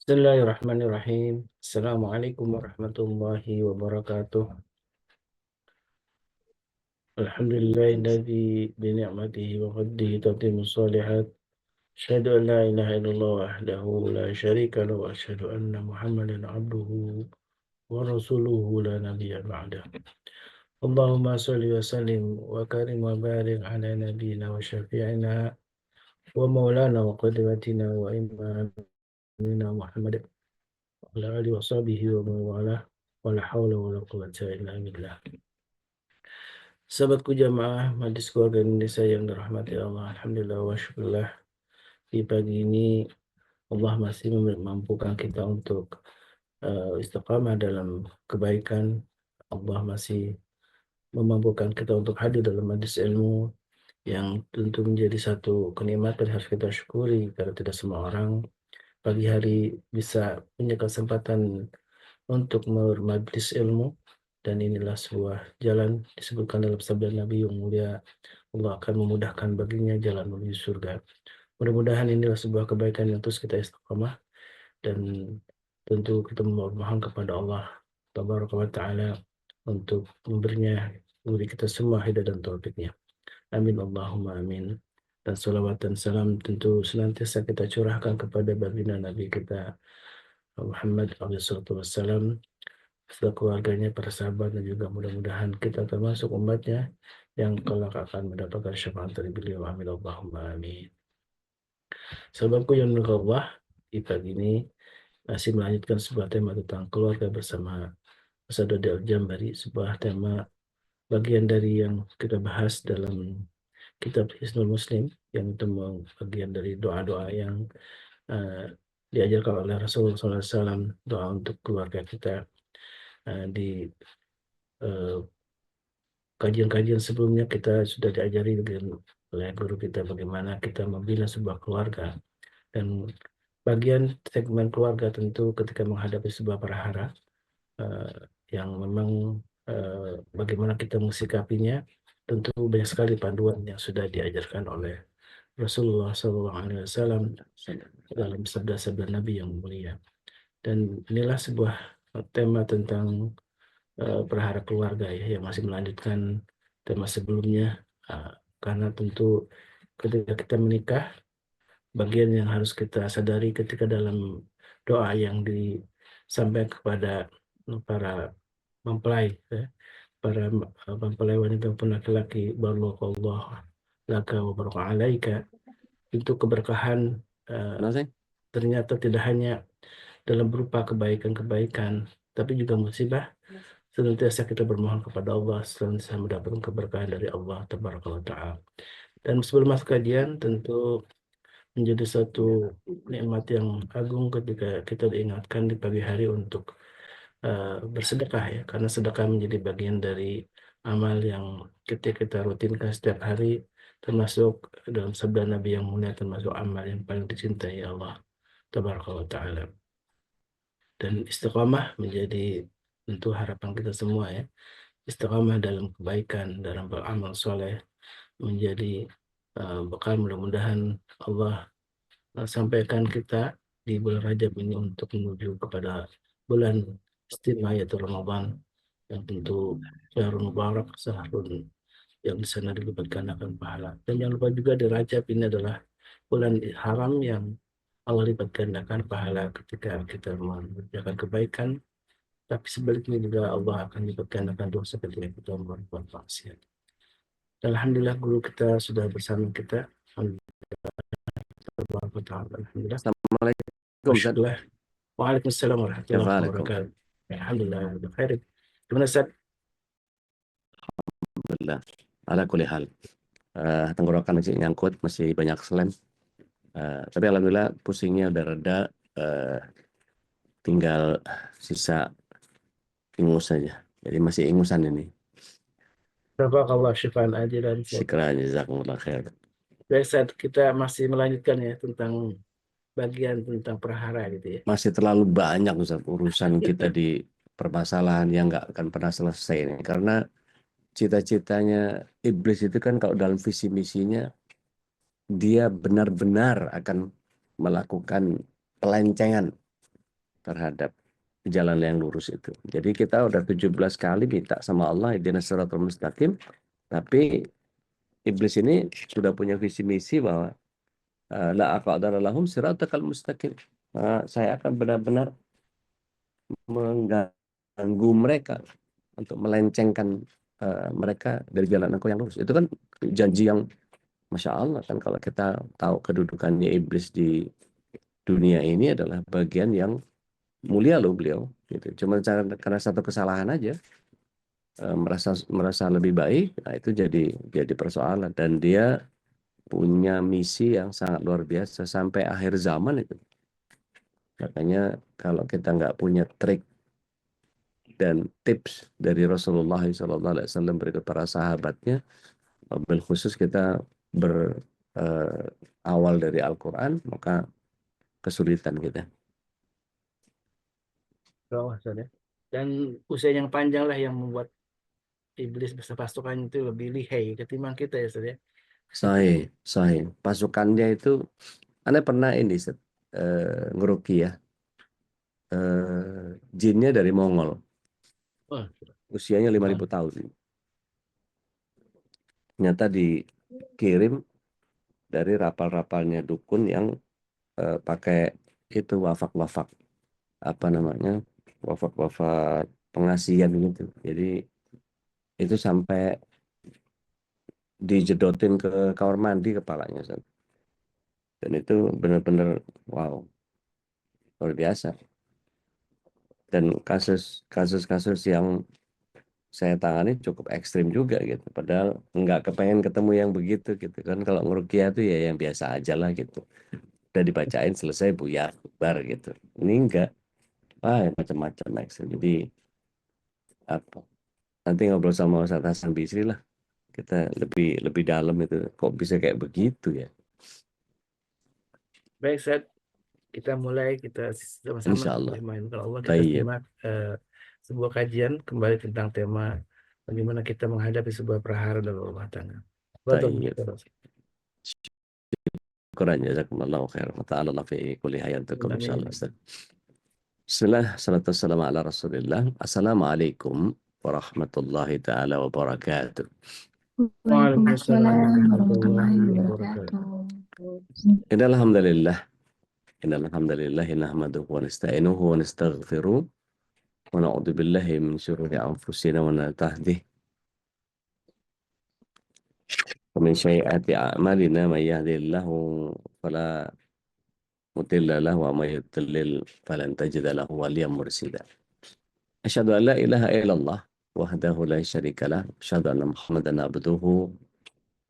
Bismillahirrahmanirrahim. Assalamualaikum warahmatullahi wabarakatuh. Alhamdulillahilladzi bini'matihi wa fadlihi tatimmu shalihat. Asyhadu an la ilaha illallah wahdahu la syarika lahu wa asyhadu anna Muhammadan abduhu wa rasuluhu la nabiyya ba'dah. Allahumma shalli wa sallim wa karim wa barik ala nabiyyina wa syafi'ina wa maulana wa qudwatina wa imamina Muhammad wa ala alihi wa sahbihi wa man walah. Wala haula wala quwwata illa billah. Sahabatku jamaah Majlis Keluarga Indonesia yang dirahmati Allah, alhamdulillah wa syukurillah. Di pagi ini Allah masih memampukan kita untuk istiqamah dalam kebaikan. Allah masih memampukan kita untuk hadir dalam majlis ilmu yang tentu menjadi satu kenikmatan yang harus kita syukuri, karena tidak semua orang pagi hari bisa punya kesempatan untuk bermajlis ilmu, dan inilah sebuah jalan disebutkan dalam sabda Nabi yang mulia, Allah akan memudahkan baginya jalan menuju surga. Mudah-mudahan inilah sebuah kebaikan yang terus kita istiqamah, dan tentu kita memohon kepada Allah Tabaraka wa Ta'ala untuk memberi kita semua hidayah dan taufiknya. Amin Allahumma amin. Dan salawat dan salam tentu senantiasa kita curahkan kepada baginda Nabi kita Muhammad SAW, serta keluarganya, para sahabat, dan juga mudah-mudahan kita termasuk umatnya yang kelak akan mendapatkan syafaat dari beliau. Amin Allahumma amin. Sahabatku yang dirahmati Allah, di pagi ini masih melanjutkan sebuah tema tentang keluarga bersama Ustaz Dodi Al-Jambari, sebuah tema bagian dari yang kita bahas dalam kitab Hisnul Muslim, yang itu bagian dari doa-doa yang diajarkan oleh Rasulullah SAW, doa untuk keluarga kita. Di kajian-kajian sebelumnya kita sudah diajari oleh guru kita bagaimana kita membina sebuah keluarga, dan bagian segmen keluarga tentu ketika menghadapi sebuah perhara yang memang bagaimana kita mensikapinya, tentu banyak sekali panduan yang sudah diajarkan oleh Rasulullah SAW dalam sabda-sabda Nabi yang mulia. Dan inilah sebuah tema tentang perhara keluarga ya, yang masih melanjutkan tema sebelumnya, karena tentu ketika kita menikah, bagian yang harus kita sadari ketika dalam doa yang disampaikan kepada para mempelai, ya, para mempelai wanita maupun laki-laki, barakallahu laka wa baraka alaika, itu keberkahan ternyata tidak hanya dalam berupa kebaikan-kebaikan, tapi juga musibah. Senantiasa kita bermohon kepada Allah, senantiasa mendapatkan keberkahan dari Allah Tabaraka wa Ta'ala. Dan sebelum masuk kajian, tentu menjadi satu nikmat yang agung ketika kita diingatkan di pagi hari untuk bersedekah ya, karena sedekah menjadi bagian dari amal yang kita rutinkan setiap hari, termasuk dalam sabda Nabi yang mulia, termasuk amal yang paling dicintai Allah Tabaraka wa Ta'ala. Dan istiqamah menjadi tentu harapan kita semua ya. Istiqamah dalam kebaikan, dalam beramal soleh menjadi bekal mudah-mudahan Allah sampaikan kita di bulan Rajab ini untuk menuju kepada bulan istimewa yaitu Ramadan, yang tentu syahrul mubarak, syahrul yang di sana dilipat gandakan pahala. Dan jangan lupa juga di Rajab ini adalah bulan haram yang Allah lipat gandakan pahala ketika kita mengerjakan kebaikan, tapi sebaliknya juga Allah akan lipat gandakan dosa ketika kita berbuat maksiat. Alhamdulillah guru kita sudah bersama kita. Alhamdulillah. Assalamualaikum Ustaz. Waalaikumsalam Ya, warahmatullahi waalaikum. wabarakatuh. Alhamdulillah, khair. Gimana Ustaz? Alhamdulillah. Ala kulli hal. Tenggorokan masih nyangkut, masih banyak slam. Tapi alhamdulillah pusingnya udah reda. Tinggal sisa ingus saja. Jadi masih ingusan ini. Jazakallah syifaan ajilan. Syukran, jazakumullah khair. Baik, Ustaz, kita masih melanjutkan ya tentang bagian tentang perhara gitu ya. Masih terlalu banyak Ustaz, urusan kita di permasalahan yang nggak akan pernah selesai ini. Karena cita-citanya iblis itu kan kalau dalam visi misinya dia benar-benar akan melakukan pelencengan terhadap jalan yang lurus itu. Jadi kita udah 17 kali minta sama Allah ihdinas siratal mustaqim, tapi iblis ini sudah punya visi misi bahwa la aqadara lahum siratal mustaqim. Saya akan benar-benar mengganggu mereka untuk melencengkan mereka dari jalan engkau yang lurus. Itu kan janji yang Masya Allah kan, kalau kita tahu kedudukannya iblis di dunia ini adalah bagian yang mulia loh beliau. Gitu. Cuma karena satu kesalahan aja merasa merasa lebih baik, nah itu jadi persoalan, dan dia punya misi yang sangat luar biasa sampai akhir zaman itu. Makanya kalau kita nggak punya trik dan tips dari Rasulullah SAW berikut para sahabatnya, bil khusus kita berawal dari Al-Quran, maka kesulitan kita. Bawah, Ustaz, ya. Dan usia yang panjang lah yang membuat iblis beserta pasukannya itu lebih lihai ketimbang kita ya, Ustaz, ya. Sahih, sahih. Pasukannya itu, Anda pernah ini, Set, ngeruqyah jinnya dari Mongol, Oh, usianya 5.000 tahun. Ternyata dikirim dari rapal-rapalnya dukun yang pakai itu wafak-wafak, apa namanya, wafak-wafak pengasihan gitu. Jadi itu sampai dijedotin ke kamar mandi kepalanya, Set. Dan itu benar-benar wow, luar biasa. Dan kasus-kasus yang saya tangani cukup ekstrim juga gitu. Padahal nggak kepengen ketemu yang begitu gitu kan. Kalau ngeruqyah tuh ya yang biasa aja lah gitu. Udah dibacain selesai buyar, bubar gitu. Ini enggak. Macam-macam ekstrim. Jadi apa? Nanti ngobrol sama Ustaz Hasan Bisri lah. Kita lebih lebih dalam itu. Kok bisa kayak begitu ya? baik, Ustaz. Kita mulai, kita sama-sama Insya Allah. beriman kalau Allah, kita Tayyib. simak sebuah kajian kembali tentang tema bagaimana kita menghadapi sebuah prahara dalam rumah tangga. Betul. Tayyib. Quran jazakumullahu khair. Wa ta'ala Allah fi kulli hayantukum insyaallah. Amin. Bismillah, salatu wassalamu ala rasulillah. Assalamualaikum warahmatullahi ta'ala wabarakatuh. Waalaikumsalam Waalaikumsalam warahmatullahi warahmatullahi wabarakatuh. wabarakatuh. Innal hamdalillah, innal hamdalillah nahmaduhu wa nasta'inuhu wa nastaghfiruh wa na'udzu billahi min syururi anfusina wa nahtadih wa min sayyiati a'malina may yahdihillahu fala mudilla lahu wa may yudlil falan tajida lahu waliyyan mursyida. Asyhadu an la ilaha illallah wahdahu la syarika lah, asyhadu anna Muhammadan abduhu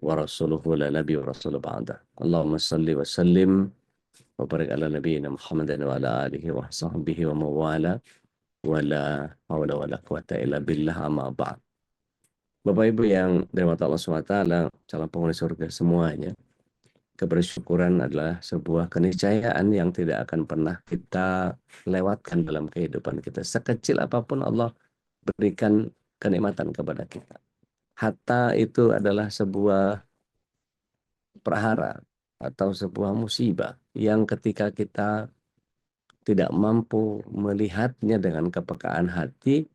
wa rasuluhu la nabiyya wa rasuluhu ba'da. Allahumma salli wa sallim wa barik ala nabiyyina Muhammadin wa ala alihi wa sahbihi wa mawala wa la hawla wa la quwata illa billah, amma ba'd. Bapak Ibu yang dirahmati Allah SWT, calon penghuni surga semuanya, kebersyukuran adalah sebuah keniscayaan yang tidak akan pernah kita lewatkan dalam kehidupan kita. Sekecil apapun Allah berikan kenikmatan kepada kita. Hatta itu adalah sebuah prahara atau sebuah musibah yang ketika kita tidak mampu melihatnya dengan kepekaan hati,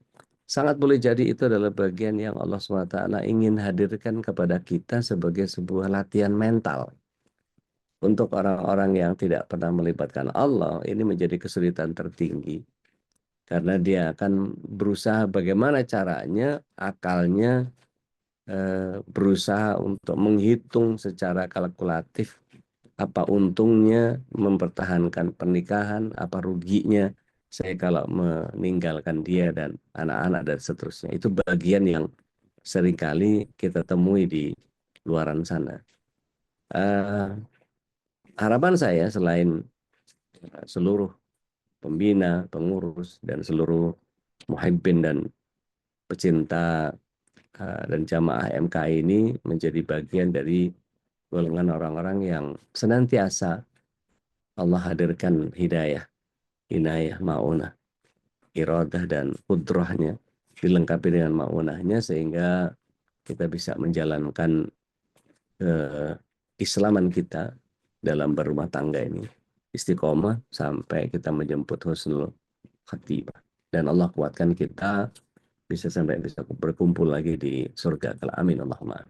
sangat boleh jadi itu adalah bagian yang Allah SWT ingin hadirkan kepada kita sebagai sebuah latihan mental. Untuk orang-orang yang tidak pernah melibatkan Allah, ini menjadi kesulitan tertinggi. Karena dia akan berusaha bagaimana caranya, akalnya berusaha untuk menghitung secara kalkulatif apa untungnya mempertahankan pernikahan, apa ruginya saya kalau meninggalkan dia dan anak-anak dan seterusnya. Itu bagian yang seringkali kita temui di luaran sana. Harapan saya selain seluruh pembina, pengurus, dan seluruh muhibbin dan pecinta dan jamaah MK ini menjadi bagian dari golongan orang-orang yang senantiasa Allah hadirkan hidayah, inayah, ma'unah, iradah, dan kudrahnya dilengkapi dengan ma'unahnya sehingga kita bisa menjalankan keislaman kita dalam berumah tangga ini istiqomah sampai kita menjemput husnul khatibah. Dan Allah kuatkan kita bisa sampai bisa berkumpul lagi di surga. Kalau amin Allahumma.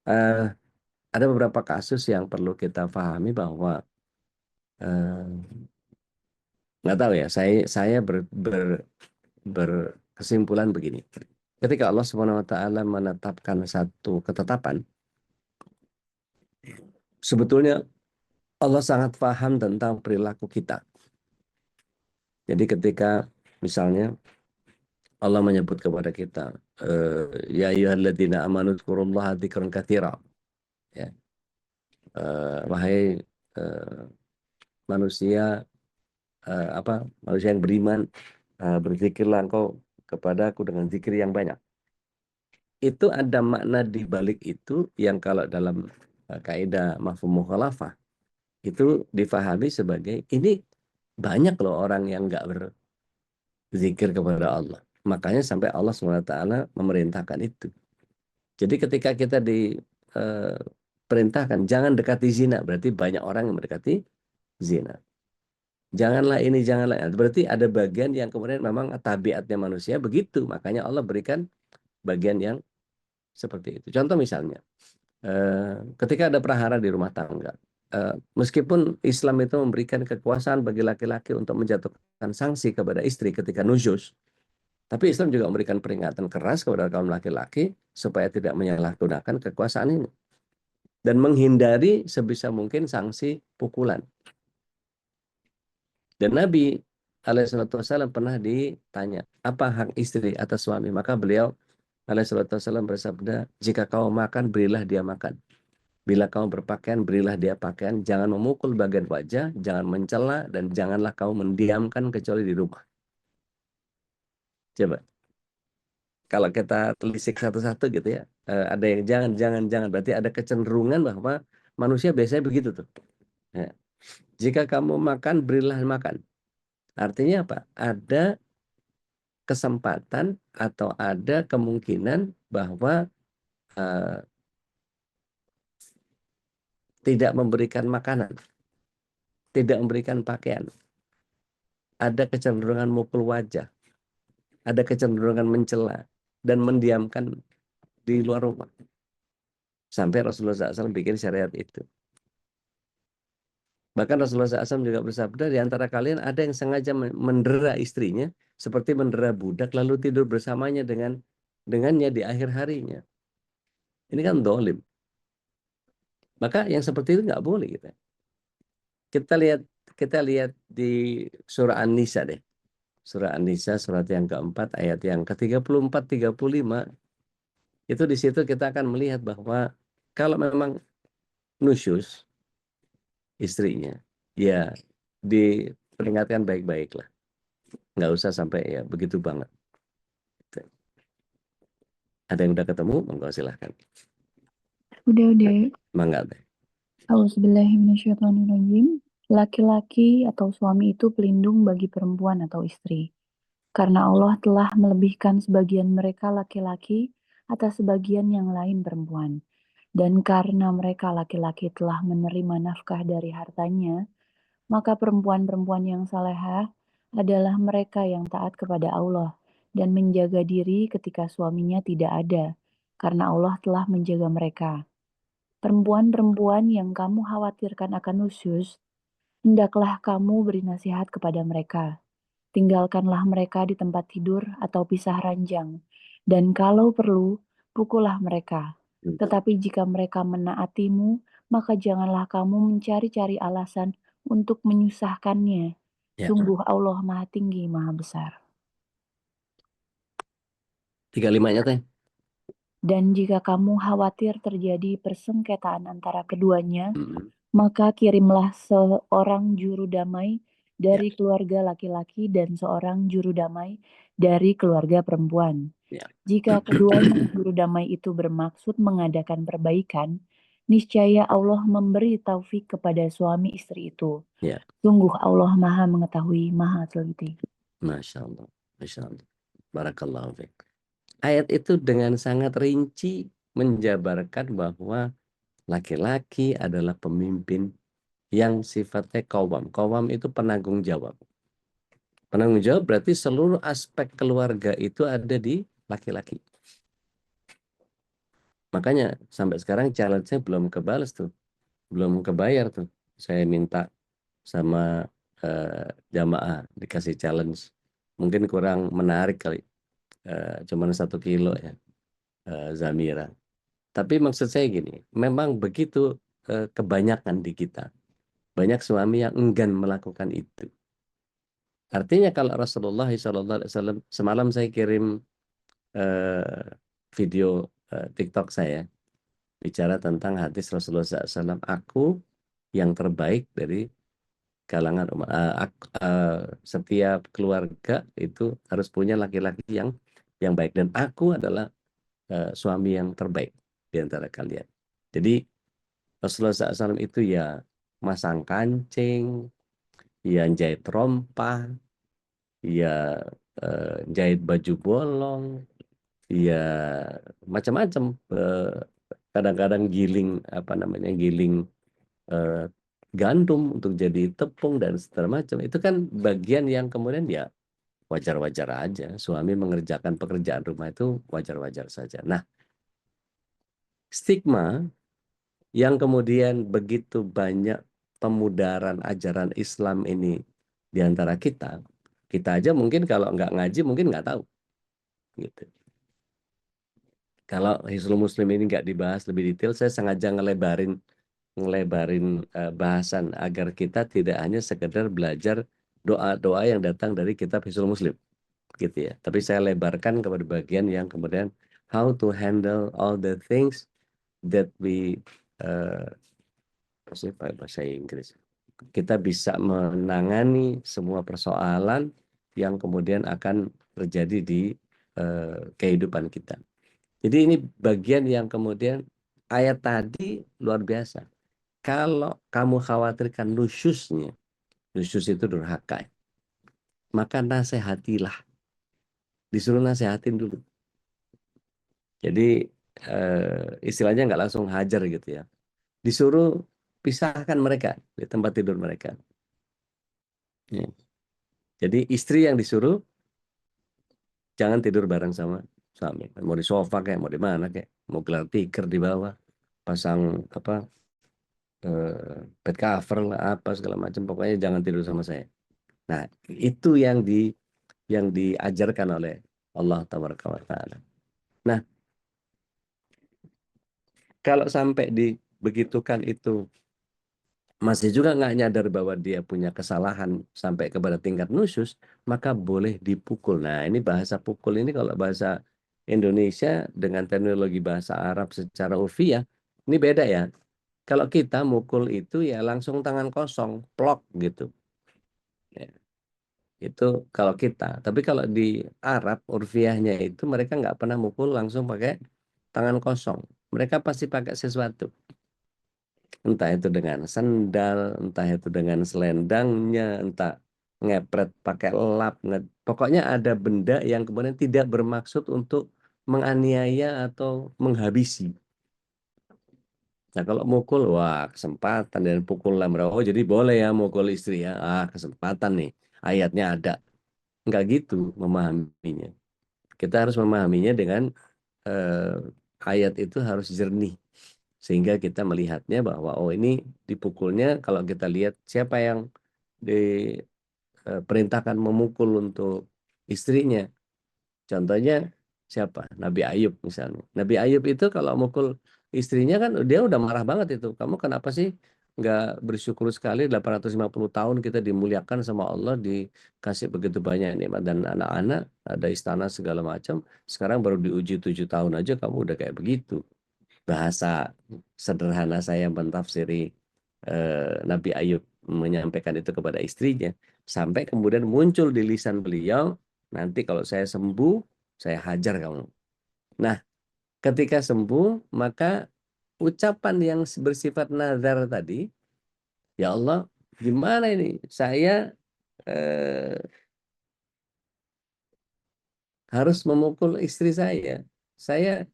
Eh, ada beberapa kasus yang perlu kita pahami bahwa nggak tahu ya, saya berkesimpulan begini. Ketika Allah Subhanahu wa taala menetapkan satu ketetapan, sebetulnya Allah sangat paham tentang perilaku kita. Jadi ketika misalnya Allah menyebut kepada kita, ya ayyuhalladzina amanu dzkurullaha dzikran katsira. Ya, wahai eh, manusia manusia yang beriman, berzikirlah engkau kepada aku dengan zikir yang banyak. Itu ada makna di balik itu yang kalau dalam kaidah mafhum mukhalafah itu difahami sebagai ini banyak loh orang yang nggak berzikir kepada Allah. Makanya sampai Allah SWT memerintahkan itu. Jadi ketika kita diperintahkan jangan dekati zina, berarti banyak orang yang mendekati zina. Janganlah ini, janganlah. Berarti ada bagian yang kemudian memang tabiatnya manusia begitu. Makanya Allah berikan bagian yang seperti itu. Contoh misalnya, ketika ada prahara di rumah tangga, meskipun Islam itu memberikan kekuasaan bagi laki-laki untuk menjatuhkan sanksi kepada istri ketika nusyuz, tapi Islam juga memberikan peringatan keras kepada kaum laki-laki supaya tidak menyalahgunakan kekuasaan ini dan menghindari sebisa mungkin sanksi pukulan. Dan Nabi Alaihissalam pernah ditanya, apa hak istri atas suami? Maka beliau Alaihissalam bersabda, jika kau makan, berilah dia makan. Bila kau berpakaian, berilah dia pakaian. Jangan memukul bagian wajah, jangan mencela, dan janganlah kau mendiamkan kecuali di rumah. Coba, kalau kita telisik satu-satu gitu ya, ada yang jangan, jangan, jangan. Berarti ada kecenderungan bahwa manusia biasanya begitu tuh. Ya. Jika kamu makan, berilah makan. Artinya apa? Ada kesempatan atau ada kemungkinan bahwa uh, tidak memberikan makanan, tidak memberikan pakaian, ada kecenderungan mukul wajah, ada kecenderungan mencela dan mendiamkan di luar rumah. Sampai Rasulullah SAW bikin syariat itu. Bahkan Rasulullah SAW juga bersabda, di antara kalian ada yang sengaja mendera istrinya, seperti mendera budak, lalu tidur bersamanya dengannya di akhir harinya. Ini kan dolim. Maka yang seperti itu nggak boleh kita. Kita lihat di surah An-Nisa deh. Surah An-Nisa surat yang keempat ayat yang ke-34 35 itu di situ kita akan melihat bahwa kalau memang nusyus istrinya ya diperingatkan baik-baik lah. Nggak usah sampai ya begitu banget. Ada yang udah ketemu? Monggo silahkan. Udah. Mangga deh. Auzubillahiminasyaitonirrajim. Laki-laki atau suami itu pelindung bagi perempuan atau istri. Karena Allah telah melebihkan sebagian mereka laki-laki atas sebagian yang lain perempuan. Dan karena mereka laki-laki telah menerima nafkah dari hartanya, maka perempuan-perempuan yang salehah adalah mereka yang taat kepada Allah dan menjaga diri ketika suaminya tidak ada, karena Allah telah menjaga mereka. Perempuan-perempuan yang kamu khawatirkan akan nusyuz, hendaklah kamu beri nasihat kepada mereka. Tinggalkanlah mereka di tempat tidur atau pisah ranjang, dan kalau perlu, pukullah mereka. Tetapi jika mereka menaatimu, maka janganlah kamu mencari-cari alasan untuk menyusahkannya. Ya. Sungguh Allah Maha Tinggi, Maha Besar. 35-nya teh. Dan jika kamu khawatir terjadi persengketaan antara keduanya, Mm-mm. maka kirimlah seorang juru damai dari keluarga laki-laki dan seorang juru damai dari keluarga perempuan. Ya. Jika keduanya juru damai itu bermaksud mengadakan perbaikan, niscaya Allah memberi taufik kepada suami istri itu. Ya. Sungguh Allah Maha Mengetahui, Maha Teliti. Masya Allah. Masya Allah. Barakallahu fiik. Ayat itu dengan sangat rinci menjabarkan bahwa laki-laki adalah pemimpin yang sifatnya qawwam. Qawwam itu penanggung jawab. Penanggung jawab berarti seluruh aspek keluarga itu ada di laki-laki. Makanya sampai sekarang challenge-nya belum kebales tuh. Belum kebayar tuh. Saya minta sama jamaah dikasih challenge. Mungkin kurang menarik kali. Cuman 1 kilo ya, Zamira. Tapi maksud saya gini, memang begitu kebanyakan di kita. Banyak suami yang enggan melakukan itu. Artinya kalau Rasulullah SAW, semalam saya kirim video TikTok saya, bicara tentang hadis Rasulullah SAW, aku yang terbaik dari kalangan umat. Setiap keluarga itu harus punya laki-laki yang baik, dan aku adalah suami yang terbaik di antara kalian. Jadi Rasulullah SAW itu ya masang kancing, ya jahit rompah, ya jahit baju bolong, ya macam-macam. Kadang-kadang giling giling eh, gandum untuk jadi tepung dan segala macam. Itu kan bagian yang kemudian ya wajar-wajar aja. Suami mengerjakan pekerjaan rumah itu wajar-wajar saja. Nah, stigma yang kemudian begitu banyak pemudaran ajaran Islam ini di antara kita aja mungkin kalau nggak ngaji mungkin nggak tahu gitu. Kalau Hisnul Muslim ini nggak dibahas lebih detail, saya sengaja ngelebarin bahasan agar kita tidak hanya sekedar belajar doa-doa yang datang dari kitab Hisnul Muslim gitu ya. Tapi saya lebarkan kepada bagian yang kemudian how to handle all the things that we bahasa Inggris. Kita bisa menangani semua persoalan yang kemudian akan terjadi di kehidupan kita. Jadi ini bagian yang kemudian ayat tadi luar biasa. Kalau kamu khawatirkan nusyusnya, nusyus itu durhaka, maka nasihatilah. Disuruh nasihatin dulu. Jadi istilahnya nggak langsung hajar gitu ya. Disuruh pisahkan mereka di tempat tidur mereka. Ya. Jadi istri yang disuruh jangan tidur bareng sama suami. Mau di sofa kayak, mau di mana kayak, mau gelar tikar di bawah, pasang bed cover lah apa segala macam. Pokoknya jangan tidur sama saya. Nah, itu yang diajarkan oleh Allah Taala. Nah, kalau sampai dibegitukan itu masih juga nggak nyadar bahwa dia punya kesalahan sampai kepada tingkat nusyus, maka boleh dipukul. Nah, ini bahasa pukul ini kalau bahasa Indonesia dengan terminologi bahasa Arab secara urfiah, ini beda ya. Kalau kita mukul itu ya langsung tangan kosong, plok gitu. Ya, itu kalau kita. Tapi kalau di Arab urfiahnya itu mereka nggak pernah mukul langsung pakai tangan kosong. Mereka pasti pakai sesuatu. Entah itu dengan sendal, entah itu dengan selendangnya, entah ngepret pakai lap. Pokoknya ada benda yang kemudian tidak bermaksud untuk menganiaya atau menghabisi. Nah kalau mukul, wah kesempatan dan pukul lem. Oh jadi boleh ya mukul istri ya. Ah kesempatan nih, ayatnya ada. Enggak gitu memahaminya. Kita harus memahaminya dengan ayat itu harus jernih. Sehingga kita melihatnya bahwa oh ini dipukulnya kalau kita lihat siapa yang diperintahkan memukul untuk istrinya. Contohnya siapa? Nabi Ayub misalnya. Nabi Ayub itu kalau mukul istrinya kan dia udah marah banget itu. Kamu kenapa sih nggak bersyukur sekali 850 tahun kita dimuliakan sama Allah, dikasih begitu banyak nikmat dan anak-anak, ada istana segala macam. Sekarang baru diuji 7 tahun aja kamu udah kayak begitu. Bahasa sederhana saya mentafsiri Nabi Ayub menyampaikan itu kepada istrinya. Sampai kemudian muncul di lisan beliau, nanti kalau saya sembuh, saya hajar kamu. Nah, ketika sembuh, maka ucapan yang bersifat nazar tadi, ya Allah, gimana ini? Saya eh, harus memukul istri saya. Saya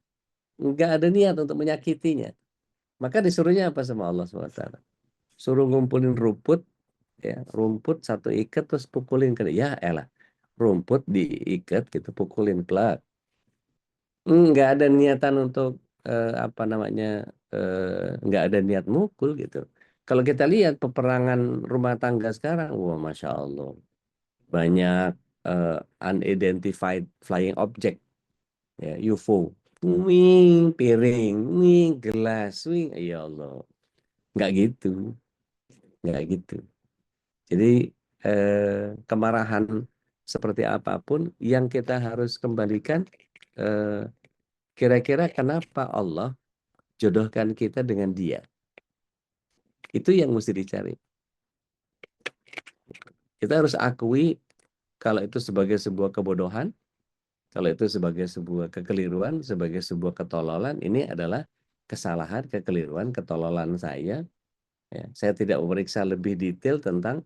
nggak ada niat untuk menyakitinya. Maka disuruhnya apa sama Allah SWT? Suruh ngumpulin rumput, ya, rumput satu ikat terus pukulin ke dia. Ya elah, rumput diikat gitu, pukulin plak. Nggak ada niatan untuk apa namanya, nggak ada niat mukul gitu. Kalau kita lihat peperangan rumah tangga sekarang, wah masya Allah, banyak unidentified flying object, ya, UFO, wing piring, wing gelas, wing, ya Allah, nggak gitu, nggak gitu. Jadi kemarahan seperti apapun yang kita harus kembalikan, eh, kira-kira kenapa Allah jodohkan kita dengan dia. Itu yang mesti dicari. Kita harus akui kalau itu sebagai sebuah kebodohan, kalau itu sebagai sebuah kekeliruan, sebagai sebuah ketololan, ini adalah kesalahan, kekeliruan, ketololan saya. Ya, saya tidak memeriksa lebih detail tentang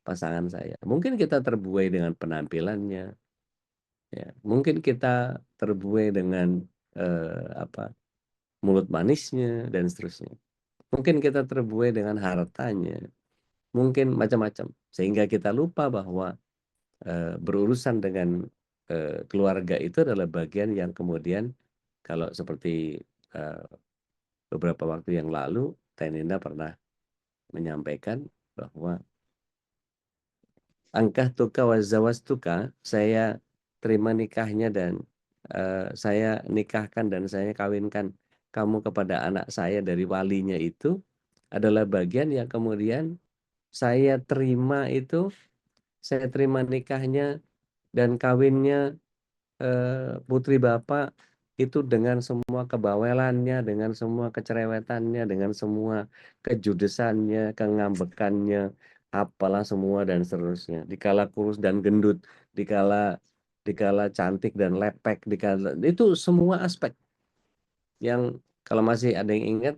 pasangan saya. Mungkin kita terbuai dengan penampilannya, ya. Mungkin kita terbuai dengan mulut manisnya dan seterusnya. Mungkin kita terbuai dengan hartanya, mungkin macam-macam, sehingga kita lupa bahwa berurusan dengan keluarga itu adalah bagian yang kemudian, kalau seperti eh, beberapa waktu yang lalu Teh Ninda pernah menyampaikan bahwa angkah tuka wazawas tuka, saya terima nikahnya dan saya nikahkan dan saya kawinkan kamu kepada anak saya dari walinya, itu adalah bagian yang kemudian saya terima itu, saya terima nikahnya dan kawinnya putri bapak itu dengan semua kebawelannya, dengan semua kecerewetannya, dengan semua kejudesannya, kengambekannya, apalah semua dan seterusnya. Dikala kurus dan gendut, dikala dikala cantik dan lepek, dikala itu semua aspek yang kalau masih ada yang ingat,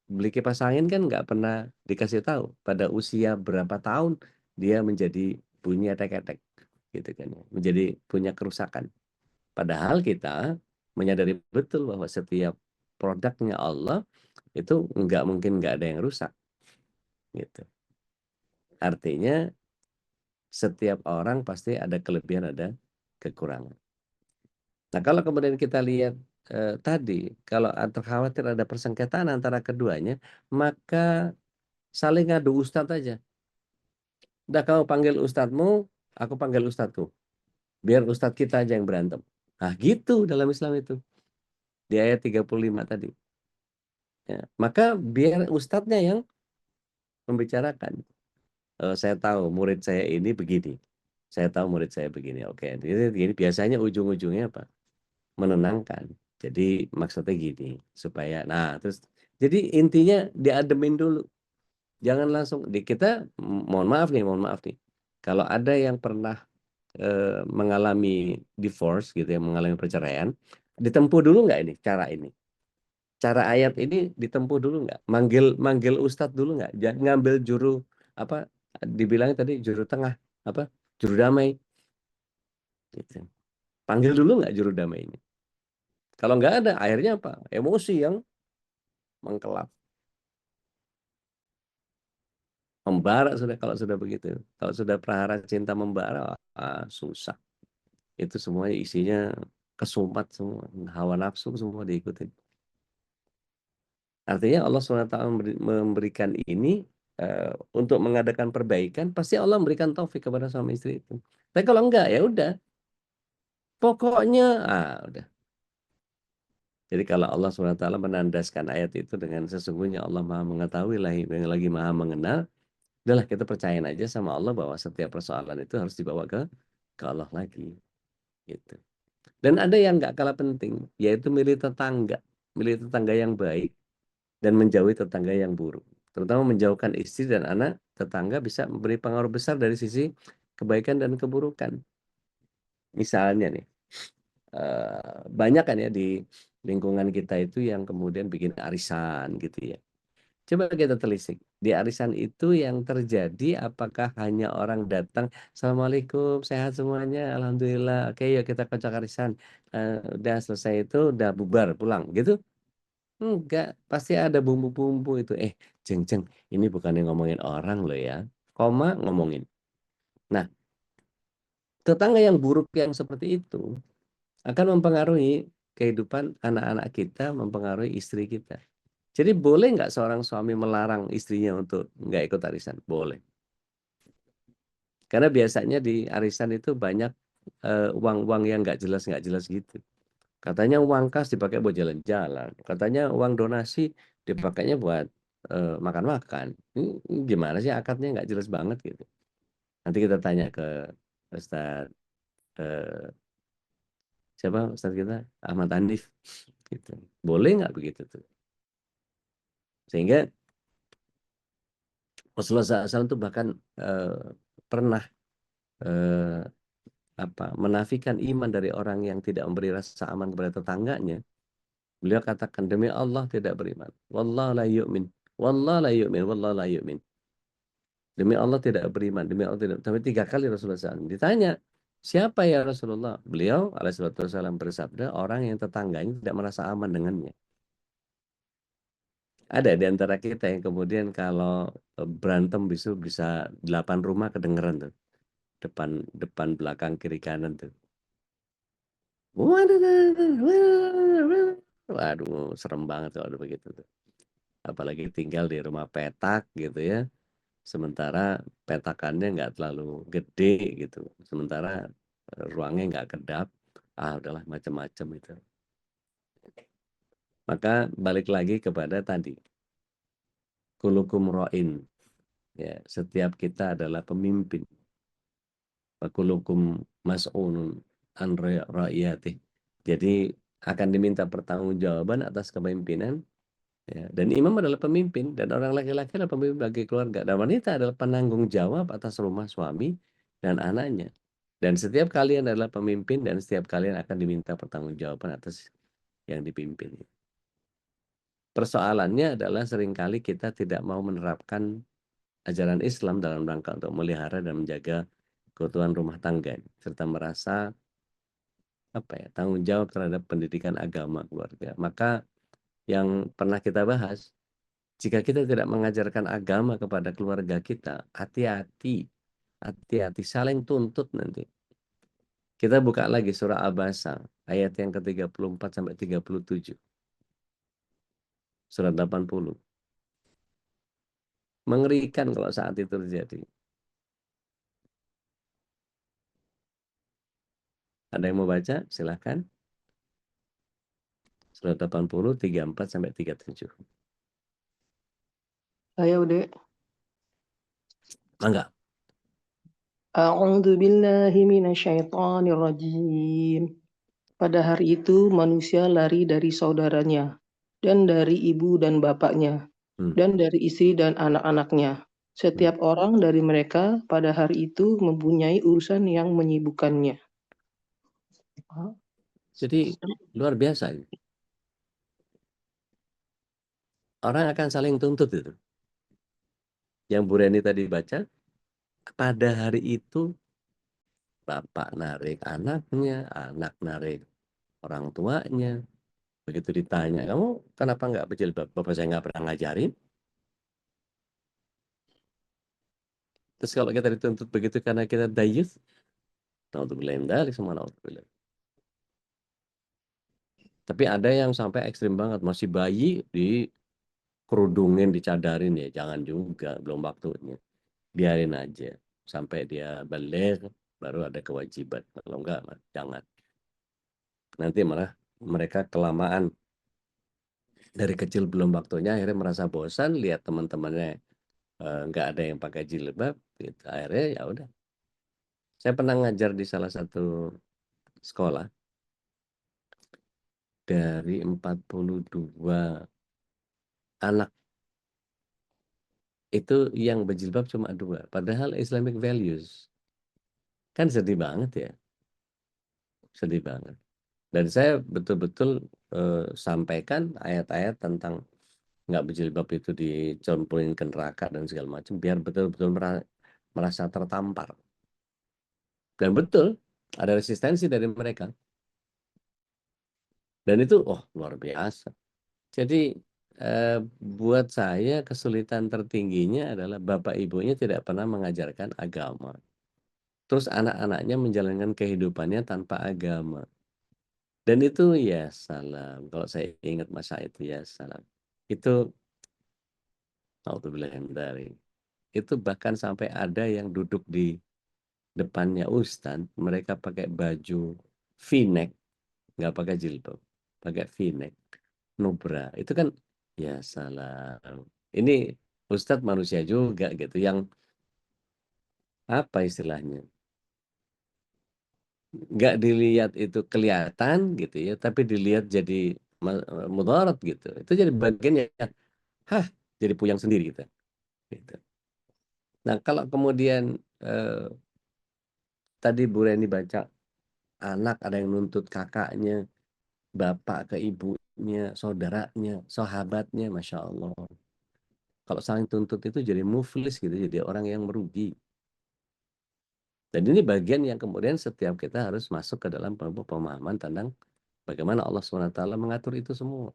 beli kipas angin kan nggak pernah dikasih tahu pada usia berapa tahun dia menjadi bunyi etek-etek gitu kan ya, menjadi punya kerusakan. Padahal kita menyadari betul bahwa setiap produknya Allah itu nggak mungkin nggak ada yang rusak gitu. Artinya setiap orang pasti ada kelebihan, ada kekurangan. Nah, kalau kemudian kita lihat tadi, kalau khawatir ada persengketaan antara keduanya, maka saling ngadu ustadz aja. Udah, kamu panggil ustadzmu, aku panggil ustadzku. Biar ustadz kita aja yang berantem. Nah, gitu dalam Islam itu. Di ayat 35 tadi. Ya, maka biar ustadznya yang membicarakan. Saya tahu murid saya ini begini. Saya tahu murid saya begini. Oke, jadi biasanya ujung-ujungnya apa? Menenangkan. Jadi maksudnya gini, supaya, nah terus, jadi intinya diademin dulu. Jangan langsung, kita mohon maaf nih. Kalau ada yang pernah mengalami divorce gitu ya, mengalami perceraian, ditempuh dulu nggak ini cara ini? Cara ayat ini ditempuh dulu nggak? Manggil ustadz dulu nggak? Jangan ngambil juru apa? Dibilang tadi juru tengah, apa? Juru damai. Gitu. Panggil dulu nggak juru damai ini? Kalau nggak ada, akhirnya apa? Emosi yang mengkelap, membara sudah kalau sudah begitu. Kalau sudah prahara cinta membara, susah. Itu semuanya isinya kesumat semua, hawa nafsu semua diikutin. Artinya Allah SWT memberikan ini untuk mengadakan perbaikan, pasti Allah memberikan taufik kepada suami istri itu. Tapi kalau enggak, ya udah. Pokoknya, udah. Jadi kalau Allah SWT menandaskan ayat itu dengan sesungguhnya Allah Maha Mengetahui, lagi Maha Mengenal, udahlah kita percayain aja sama Allah bahwa setiap persoalan itu harus dibawa ke Allah lagi. Gitu. Dan ada yang nggak kalah penting, yaitu milih tetangga yang baik dan menjauhi tetangga yang buruk. Terutama menjauhkan istri dan anak tetangga bisa memberi pengaruh besar dari sisi kebaikan dan keburukan. Misalnya nih, banyak kan ya di lingkungan kita itu yang kemudian bikin arisan gitu ya. Coba kita telisik. Di arisan itu yang terjadi apakah hanya orang datang, Assalamualaikum, sehat semuanya, Alhamdulillah, oke yuk kita kocok arisan. Udah selesai itu, udah bubar, pulang gitu. Enggak, pasti ada bumbu-bumbu itu. Jeng, ini bukannya ngomongin orang loh ya. koma ngomongin. Nah, tetangga yang buruk yang seperti itu akan mempengaruhi kehidupan anak-anak kita, mempengaruhi istri kita. Jadi boleh nggak seorang suami melarang istrinya untuk nggak ikut arisan? Boleh. Karena biasanya di arisan itu banyak uang-uang yang nggak jelas gitu. Katanya uang kas dipakai buat jalan-jalan. Katanya uang donasi dipakainya buat makan-makan. Ini gimana sih akadnya nggak jelas banget gitu. Nanti kita tanya ke Ustaz eh, siapa Ustaz kita Ahmad Hanif gitu. Boleh nggak begitu tuh? Sehingga Rasulullah SAW itu bahkan pernah eh, menafikan iman dari orang yang tidak memberi rasa aman kepada tetangganya. Beliau katakan demi Allah tidak beriman. Wallah la yu'min. Wallah la yu'min. Wallah la yu'min. Demi Allah tidak beriman. Demi Allah tidak. Tapi 3 kali Rasulullah SAW ditanya, siapa ya Rasulullah? Beliau alaihissalam bersabda, orang yang tetangganya tidak merasa aman dengannya. Ada di antara kita yang kemudian kalau berantem bisa 8 rumah kedengeran tuh. Depan belakang kiri kanan tuh. Waduh, serem banget kalau ada begitu tuh. Apalagi tinggal di rumah petak gitu ya. Sementara petakannya nggak terlalu gede gitu. Sementara ruangnya nggak kedap. Udahlah macam-macam itu. Maka balik lagi kepada tadi. Kulukum ro'in. Ya, setiap kita adalah pemimpin. Fakulukum mas'unun an ra'iyatih. Jadi akan diminta pertanggungjawaban atas kepemimpinan. Ya, dan imam adalah pemimpin, dan orang laki-laki adalah pemimpin bagi keluarga. Dan wanita adalah penanggung jawab atas rumah suami dan anaknya. Dan setiap kalian adalah pemimpin, dan setiap kalian akan diminta pertanggungjawaban atas yang dipimpin. Persoalannya adalah seringkali kita tidak mau menerapkan ajaran Islam dalam rangka untuk melihara dan menjaga keutuhan rumah tangga, serta merasa tanggung jawab terhadap pendidikan agama keluarga. Maka yang pernah kita bahas, jika kita tidak mengajarkan agama kepada keluarga kita, hati-hati, hati-hati, saling tuntut nanti. Kita buka lagi surah Abasa, ayat yang ke-34 sampai 37. Surat 80. Mengerikan kalau saat itu terjadi. Ada yang mau baca? Silahkan. Surat 80, 34 sampai 37. Saya udah. Mangga. A'udzu billahi minasyaitonir rajim. Pada hari itu manusia lari dari saudaranya dan dari ibu dan bapaknya dan dari istri dan anak-anaknya. Setiap orang dari mereka pada hari itu mempunyai urusan yang menyibukkannya. Jadi luar biasa ini. Orang akan saling tuntut itu. Yang Bu Reni tadi baca, pada hari itu bapak narik anaknya, anak narik orang tuanya. Begitu ditanya, kamu kenapa nggak berjilbab? Bapak saya nggak pernah ngajarin. Terus kalau kita dituntut begitu karena kita dayus, naudzubillah min dzalik, semua naudzubillah. Tapi ada yang sampai ekstrim banget, masih bayi di kerudungin, dicadarin, ya jangan juga, belum waktunya. Biarin aja sampai dia balik, baru ada kewajiban. Kalau enggak, jangan. Nanti malah mereka kelamaan, dari kecil belum waktunya, akhirnya merasa bosan lihat teman-temannya nggak ada yang pakai jilbab, gitu. Akhirnya ya udah. Saya pernah ngajar di salah satu sekolah, dari 42 anak itu yang berjilbab cuma 2, padahal Islamic values. Kan sedih banget ya, sedih banget. Dan saya betul-betul sampaikan ayat-ayat tentang nggak berjilbab itu dicemplungin ke neraka dan segala macam, biar betul-betul merasa tertampar. Dan betul ada resistensi dari mereka. Dan itu luar biasa. Jadi buat saya kesulitan tertingginya adalah bapak ibunya tidak pernah mengajarkan agama. Terus anak-anaknya menjalankan kehidupannya tanpa agama. Dan itu ya salam. Kalau saya ingat masa itu ya salam. Itu dari itu bahkan sampai ada yang duduk di depannya Ustadz, mereka pakai baju V-neck, nggak pakai jilbab, pakai V-neck, nubra. Itu kan ya salam. Ini Ustadz manusia juga gitu, yang apa istilahnya? Nggak dilihat itu kelihatan gitu ya, tapi dilihat jadi mudarat gitu. Itu jadi bagian yang, hah, jadi puyang sendiri gitu. Gitu. Nah, kalau kemudian tadi Bu Reni baca anak ada yang nuntut kakaknya, bapak ke ibunya, saudaranya, sahabatnya, Masya Allah. Kalau saling tuntut itu jadi muflis gitu, jadi orang yang merugi. Dan ini bagian yang kemudian setiap kita harus masuk ke dalam pemahaman tentang bagaimana Allah SWT mengatur itu semua.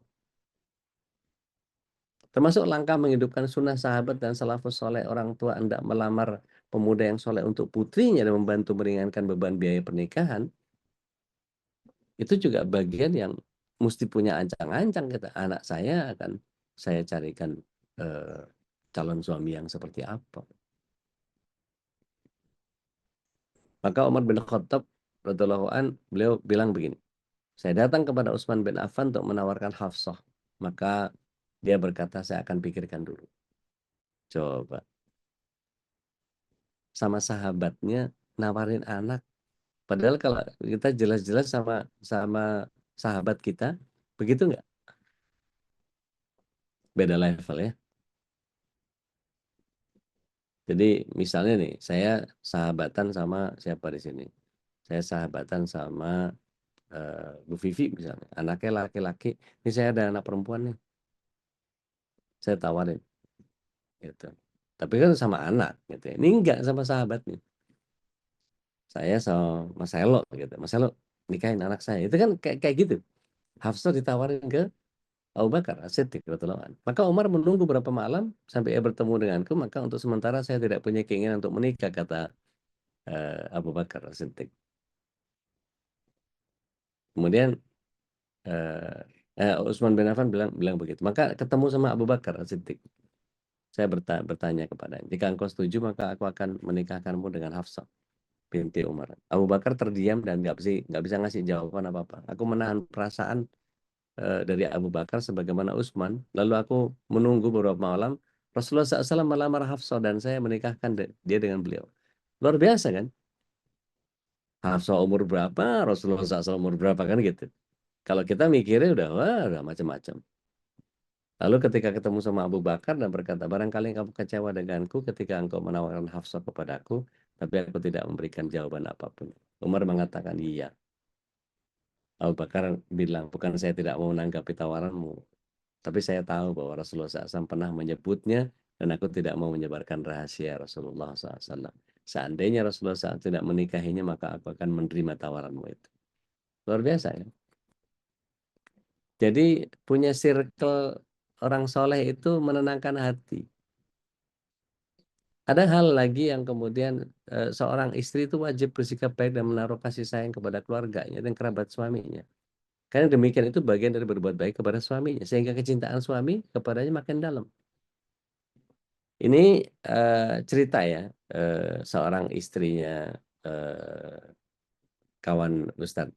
Termasuk langkah menghidupkan sunnah sahabat dan salafus soleh, orang tua hendak melamar pemuda yang soleh untuk putrinya dan membantu meringankan beban biaya pernikahan. Itu juga bagian yang mesti punya ancang-ancang kita. Anak saya akan saya carikan eh, calon suami yang seperti apa. Maka Umar bin Khattab radhiyallahu an, beliau bilang begini, saya datang kepada Utsman bin Affan untuk menawarkan Hafsah. Maka dia berkata, saya akan pikirkan dulu. Coba, sama sahabatnya nawarin anak. Padahal kalau kita jelas-jelas sama sama sahabat kita, begitu nggak? Beda level ya. Jadi misalnya nih, saya sahabatan sama siapa di sini? Saya sahabatan sama Bu Vivi misalnya. Anaknya laki-laki. Ini saya ada anak perempuan nih. Saya tawarin gitu. Tapi kan sama anak gitu ya. Ini enggak sama sahabat nih. Saya sama Mas Elo gitu. Mas Elo nikahin anak saya. Itu kan kayak kayak gitu. Hafsah ditawarin ke Abu Bakar As-Siddiq radhiyallahu anhu. Maka Umar menunggu beberapa malam sampai ia bertemu denganku. Maka untuk sementara saya tidak punya keinginan untuk menikah, kata Abu Bakar As-Siddiq. Kemudian Utsman bin Affan bilang bilang begitu. Maka ketemu sama Abu Bakar As-Siddiq. Saya bertanya kepadanya, jika engkau setuju maka aku akan menikahkanmu dengan Hafsah binti Umar. Abu Bakar terdiam dan nggak bisa ngasih jawaban apa-apa. Aku menahan perasaan dari Abu Bakar sebagaimana Utsman. Lalu aku menunggu beberapa malam. Rasulullah SAW melamar Hafsah dan saya menikahkan dia dengan beliau. Luar biasa kan? Hafsah umur berapa, Rasulullah SAW umur berapa, kan gitu. Kalau kita mikirnya udah, wah, udah macam-macam. Lalu ketika ketemu sama Abu Bakar dan berkata, barangkali kamu kecewa denganku ketika engkau menawarkan Hafsah kepadaku, tapi aku tidak memberikan jawaban apapun. Umar mengatakan, iya. Abu Bakar bilang, bukan saya tidak mau menanggapi tawaranmu, tapi saya tahu bahwa Rasulullah SAW pernah menyebutnya dan aku tidak mau menyebarkan rahasia Rasulullah SAW. Seandainya Rasulullah SAW tidak menikahinya, maka aku akan menerima tawaranmu itu. Luar biasa ya. Jadi punya circle orang soleh itu menenangkan hati. Ada hal lagi yang kemudian seorang istri itu wajib bersikap baik dan menaruh kasih sayang kepada keluarganya dan kerabat suaminya. Karena demikian itu bagian dari berbuat baik kepada suaminya. Sehingga kecintaan suami kepadanya makin dalam. Ini cerita ya, seorang istrinya kawan Ustadz.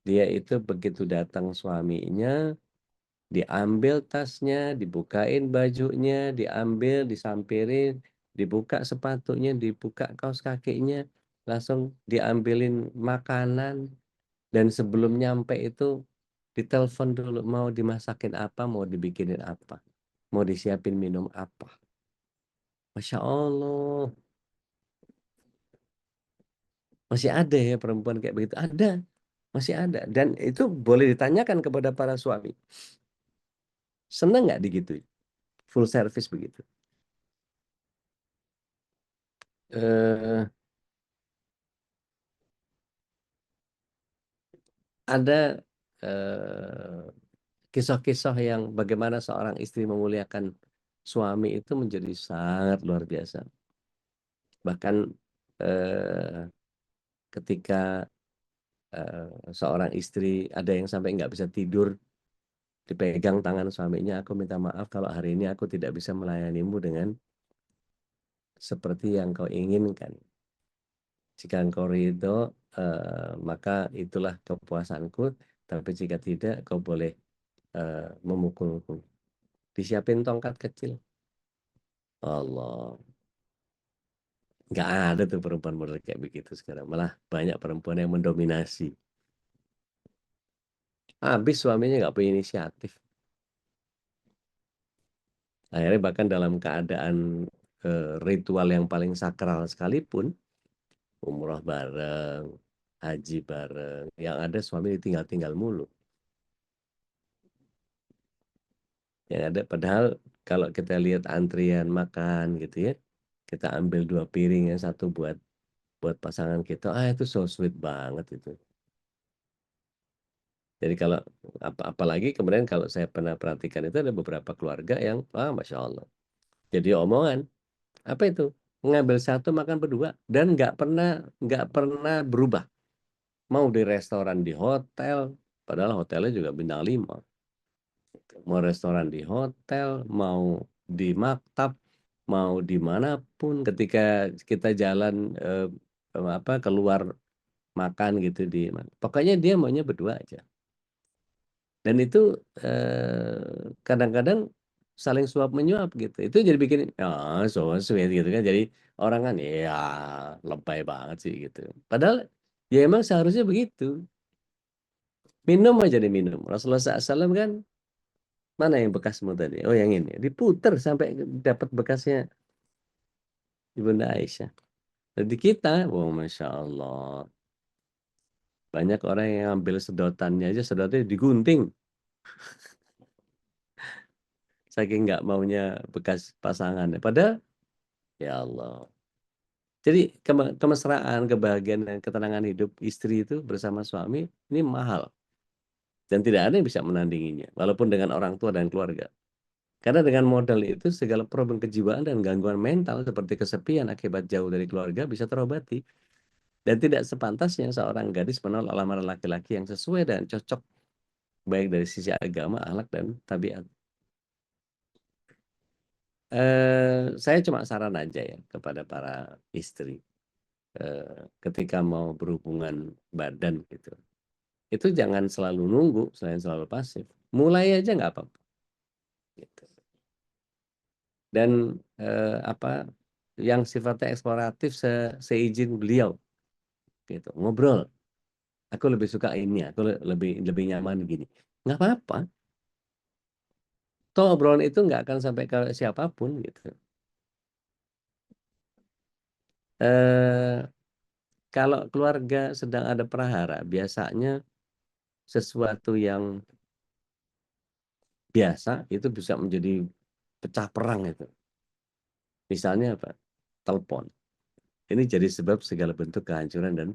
Dia itu begitu datang suaminya, diambil tasnya, dibukain bajunya, diambil, disampirin, dibuka sepatunya, dibuka kaos kakinya, langsung diambilin makanan, dan sebelum nyampe itu ditelepon dulu mau dimasakin apa, mau dibikinin apa, mau disiapin minum apa. Masya Allah, masih ada ya perempuan kayak begitu, ada, masih ada, dan itu boleh ditanyakan kepada para suami, senang nggak digituin, full service begitu. eh ada kisah-kisah yang bagaimana seorang istri memuliakan suami itu menjadi sangat luar biasa. Bahkan eh, ketika seorang istri ada yang sampai nggak bisa tidur, dipegang tangan suaminya, aku minta maaf kalau hari ini aku tidak bisa melayanimu dengan seperti yang kau inginkan. Jika engkau ridho, maka itulah kepuasanku. Tapi jika tidak, kau boleh memukulku. Disiapin tongkat kecil. Allah. Nggak ada tuh perempuan model kayak begitu sekarang. Malah banyak perempuan yang mendominasi. Habis suaminya nggak punya inisiatif. Akhirnya bahkan dalam keadaan ritual yang paling sakral sekalipun, umroh bareng, haji bareng, yang ada suami ditinggal-tinggal mulu. Yang ada padahal kalau kita lihat antrian makan gitu ya, kita ambil 2 piring, yang satu buat pasangan kita, itu so sweet banget itu. Jadi kalau apalagi kemudian kalau saya pernah perhatikan itu ada beberapa keluarga yang masya Allah. Jadi omongan apa itu, ngambil satu makan berdua dan nggak pernah berubah. Mau di restoran di hotel, padahal hotelnya juga bintang 5. Mau restoran di hotel, mau di maktab, mau dimanapun, ketika kita jalan keluar makan gitu pokoknya dia maunya berdua aja. Dan itu kadang-kadang saling suap menyuap gitu. Itu jadi bikin so sweet gitu kan. Jadi orang kan ya lebay banget sih gitu. Padahal ya emang seharusnya begitu. Minum aja diminum. Rasulullah SAW kan, mana yang bekasmu tadi? Oh yang ini. Diputer sampai dapat bekasnya Ibunda Aisyah. Jadi kita, Masya Allah. Banyak orang yang ambil sedotannya aja, sedotannya digunting. Saking nggak maunya bekas pasangannya. Padahal, ya Allah. Jadi kemesraan, kebahagiaan, dan ketenangan hidup istri itu bersama suami, ini mahal. Dan tidak ada yang bisa menandinginya. Walaupun dengan orang tua dan keluarga. Karena dengan modal itu segala problem kejiwaan dan gangguan mental seperti kesepian akibat jauh dari keluarga bisa terobati. Dan tidak sepantasnya seorang gadis menolak lamaran laki-laki yang sesuai dan cocok baik dari sisi agama, akhlak, dan tabiat. Saya cuma saran aja ya kepada para istri ketika mau berhubungan badan gitu. Itu jangan selalu nunggu, selalu pasif. Mulai aja nggak apa-apa. Gitu. Dan yang sifatnya eksploratif seizin beliau, gitu. Ngobrol. Aku lebih suka ini, aku lebih nyaman gini. Nggak apa-apa. Toh obrolan itu nggak akan sampai ke siapapun gitu. Kalau keluarga sedang ada prahara, biasanya sesuatu yang biasa itu bisa menjadi pecah perang itu. Misalnya apa? Telepon. Ini jadi sebab segala bentuk kehancuran dan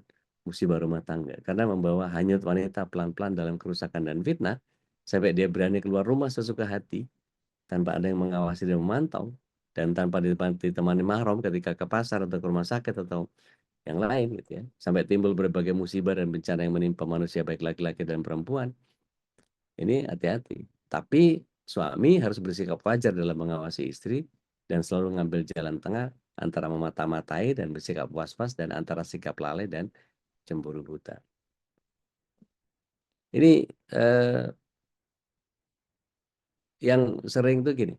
musibah rumah tangga. Karena membawa hanyut wanita pelan-pelan dalam kerusakan dan fitnah, sampai dia berani keluar rumah sesuka hati, tanpa ada yang mengawasi dan memantau, dan tanpa ditemani mahram ketika ke pasar atau ke rumah sakit atau yang lain gitu ya. Sampai timbul berbagai musibah dan bencana yang menimpa manusia baik laki-laki dan perempuan. Ini hati-hati. Tapi suami harus bersikap wajar dalam mengawasi istri dan selalu ngambil jalan tengah antara memata-matai dan bersikap was-was, dan antara sikap lalai dan cemburu buta. Ini yang sering tuh gini.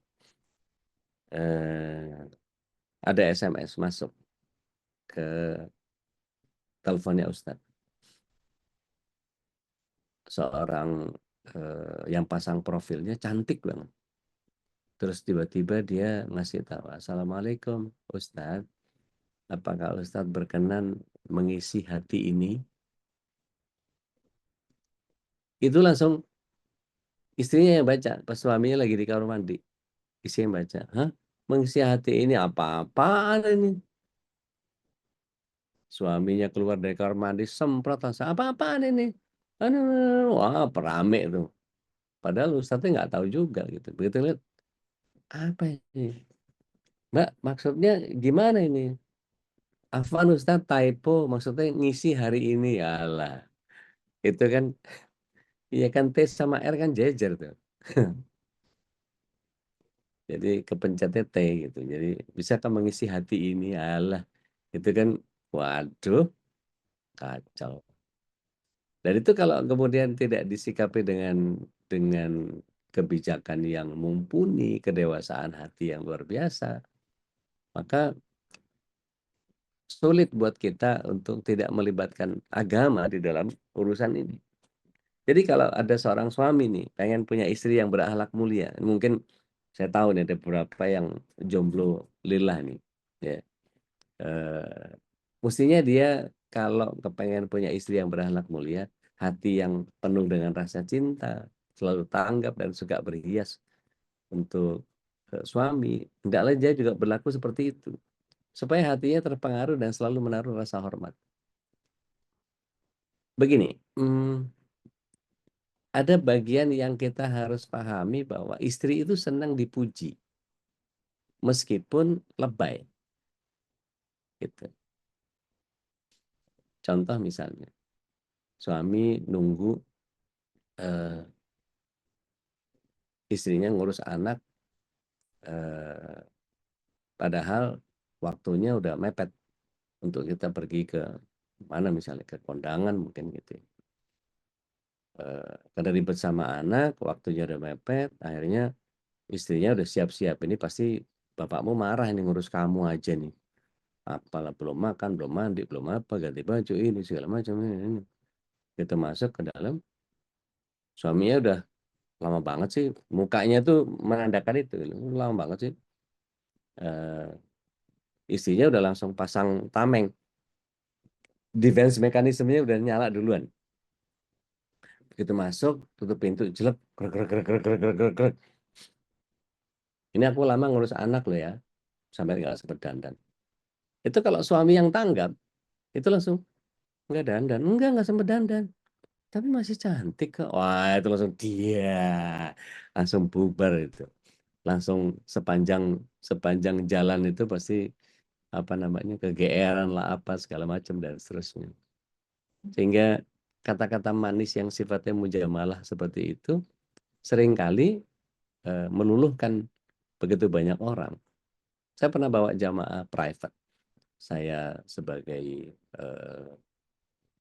Ada SMS masuk ke teleponnya Ustadz. Seorang yang pasang profilnya cantik banget. Terus tiba-tiba dia ngasih tahu, Assalamualaikum Ustadz. Apakah Ustadz berkenan mengisi hati ini? Itu langsung istrinya yang baca, pas suaminya lagi di kamar mandi. Istrinya yang baca, hah? Mengisi hati ini apa-apaan ini? Suaminya keluar dari kamar mandi, semprot langsung, apa-apaan ini? Aduh, wah perame tuh. Padahal ustadznya nggak tahu juga gitu. Begitu lihat, apa ini? Mbak, maksudnya gimana ini? Afwan Ustadz, typo, maksudnya ngisi hari ini. Alah, itu kan, iya kan T sama R kan jejer tuh. Jadi kepencetnya T gitu. Jadi bisakah mengisi hati ini? Alah, itu kan, waduh, kacau. Dan itu kalau kemudian tidak disikapi dengan kebijakan yang mumpuni, kedewasaan hati yang luar biasa, maka sulit buat kita untuk tidak melibatkan agama di dalam urusan ini. Jadi kalau ada seorang suami nih pengen punya istri yang berakhlak mulia, mungkin saya tahu nih ada beberapa yang jomblo lillah nih, ya. Eh, Mestinya dia kalau kepengen punya istri yang berakhlak mulia, hati yang penuh dengan rasa cinta, selalu tanggap dan suka berhias untuk suami, hendaklah dia juga berlaku seperti itu, supaya hatinya terpengaruh dan selalu menaruh rasa hormat. Begini, ada bagian yang kita harus pahami bahwa istri itu senang dipuji, meskipun lebay. Gitu. Contoh misalnya, suami nunggu istrinya ngurus anak, padahal waktunya udah mepet untuk kita pergi ke mana, misalnya ke kondangan mungkin gitu. Karena ribet sama anak, waktunya udah mepet, akhirnya istrinya udah siap-siap, ini pasti bapakmu marah ini ngurus kamu aja nih. Apalah, belum makan, belum mandi, belum apa, ganti baju, ini segala macam ini. Kita masuk ke dalam, suaminya udah lama banget sih, mukanya tuh menandakan itu, lama banget sih. Istrinya udah langsung pasang tameng, defense mekanismenya udah nyala duluan. Begitu masuk, tutup pintu, jelek, grek, grek, grek, grek, grek, grek, grek, grek. Ini aku lama ngurus anak loh ya, sampai nggak sempet dandan. Itu kalau suami yang tanggap, itu langsung nggak dandan, nggak sempet dandan, tapi masih cantik kok. Wah, itu langsung dia, langsung bubar itu, langsung sepanjang jalan itu pasti apa namanya kegeeran lah apa segala macam dan seterusnya. Sehingga kata-kata manis yang sifatnya mujamalah seperti itu seringkali meluluhkan begitu banyak orang. Saya pernah bawa jamaah private. Saya sebagai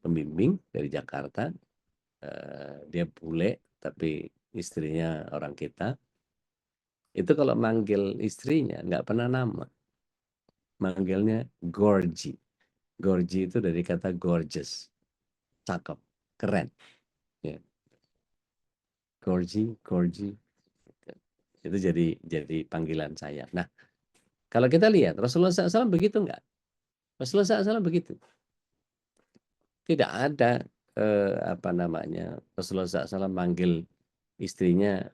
pembimbing dari Jakarta, dia bule tapi istrinya orang kita. Itu kalau manggil istrinya nggak pernah nama, manggilnya Gorgi. Gorgi itu dari kata gorgeous, cakep, keren. Ya. Gorgi. Itu jadi panggilan saya. Nah, kalau kita lihat Rasulullah SAW begitu enggak? Rasulullah SAW begitu. Tidak ada apa namanya, Rasulullah SAW manggil istrinya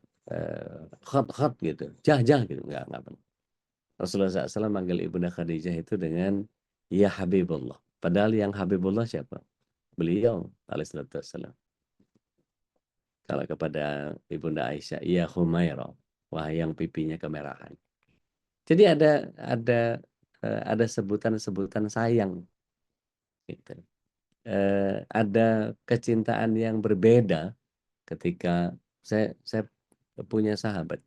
khat gitu, jah gitu, enggak pernah. Rasulullah SAW manggil Ibunda Khadijah itu dengan ya Habibullah. Padahal yang Habibullah siapa? Beliau alaihissalatu wassalam. Kalau kepada Ibunda Aisyah, ya Humairah, wah yang pipinya kemerahan. Jadi ada sebutan-sebutan sayang, gitu. Ada kecintaan yang berbeda ketika saya punya sahabat,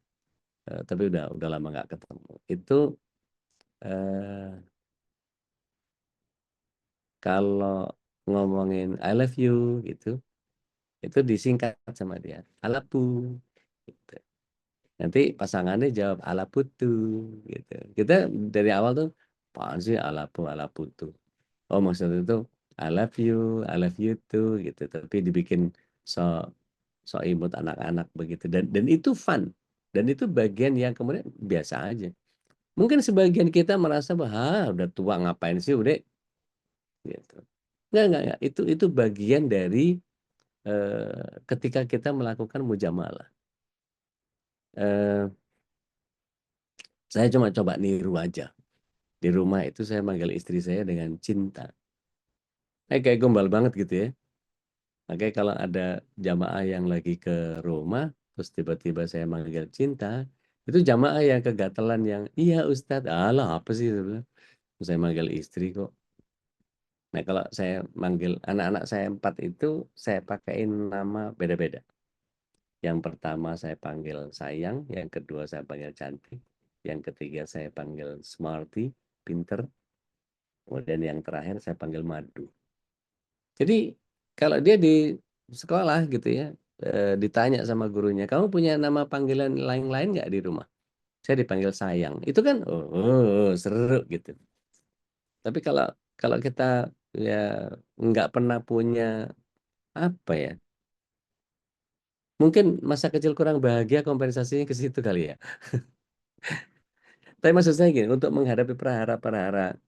tapi udah lama nggak ketemu. Itu kalau ngomongin I love you gitu, itu disingkat sama dia, alapu. Gitu. Nanti pasangannya jawab ala putu gitu. Kita dari awal tuh apaan sih ala putu. Oh maksudnya itu I love you too gitu. Tapi dibikin so imut anak-anak begitu. Dan itu fun. Dan itu bagian yang kemudian biasa aja. Mungkin sebagian kita merasa bahwa udah tua ngapain sih udah gitu. Enggak. Itu bagian dari ketika kita melakukan mujamalah. Saya cuma coba niru aja. Di rumah itu saya manggil istri saya dengan cinta. Kayak gombal banget gitu ya. Makanya kalau ada jamaah yang lagi ke rumah, terus tiba-tiba saya manggil cinta, itu jamaah yang kegatelan yang, iya Ustadz, alah apa sih, saya manggil istri kok. Nah kalau saya manggil anak-anak saya 4 itu, saya pakaiin nama beda-beda. Yang pertama saya panggil sayang, yang kedua saya panggil cantik, yang ketiga saya panggil smarty, pinter, kemudian yang terakhir saya panggil madu. Jadi kalau dia di sekolah gitu ya, ditanya sama gurunya, kamu punya nama panggilan lain-lain nggak di rumah? Saya dipanggil sayang. Itu kan, seru gitu. Tapi kalau kita ya nggak pernah punya apa ya? Mungkin masa kecil kurang bahagia, kompensasinya ke situ kali ya. Tapi maksud saya gini, untuk menghadapi prahara-prahara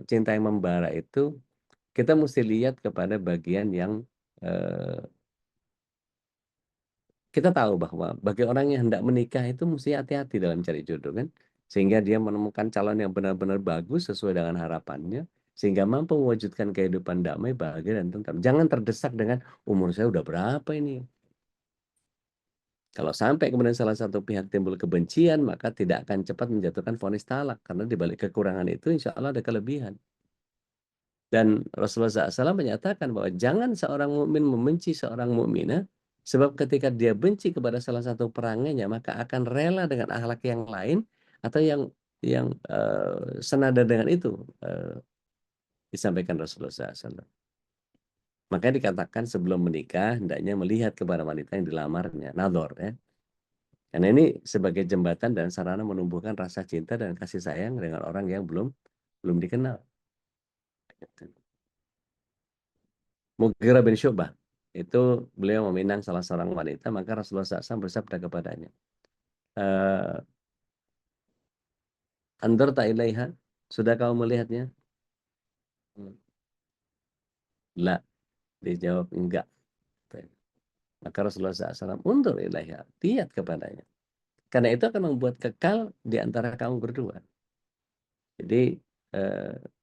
cinta yang membara itu, kita mesti lihat kepada bagian yang kita tahu bahwa bagi orang yang hendak menikah itu mesti hati-hati dalam cari jodoh kan. Sehingga dia menemukan calon yang benar-benar bagus sesuai dengan harapannya. Sehingga mampu mewujudkan kehidupan damai, bahagia, dan tentram. Jangan terdesak dengan umur saya udah berapa ini. Kalau sampai kemudian salah satu pihak timbul kebencian, maka tidak akan cepat menjatuhkan vonis talak. Karena di balik kekurangan itu insya Allah ada kelebihan. Dan Rasulullah SAW menyatakan bahwa jangan seorang mukmin membenci seorang mukminah, sebab ketika dia benci kepada salah satu perangainya, maka akan rela dengan akhlak yang lain atau yang senada dengan itu, disampaikan Rasulullah SAW. Makanya dikatakan sebelum menikah hendaknya melihat kepada wanita yang dilamarnya, nadhor ya. Karena ini sebagai jembatan dan sarana menumbuhkan rasa cinta dan kasih sayang dengan orang yang belum dikenal. Mughirah bin Syu'bah itu beliau meminang salah seorang wanita, maka Rasulullah SAW bersabda kepadanya, "Andarta ilaiha, sudah kau melihatnya?" La, dijawab enggak. Maka Rasulullah SAW, "Undur ilaiha, lihat kepadanya. Karena itu akan membuat kekal di antara kamu berdua." Jadi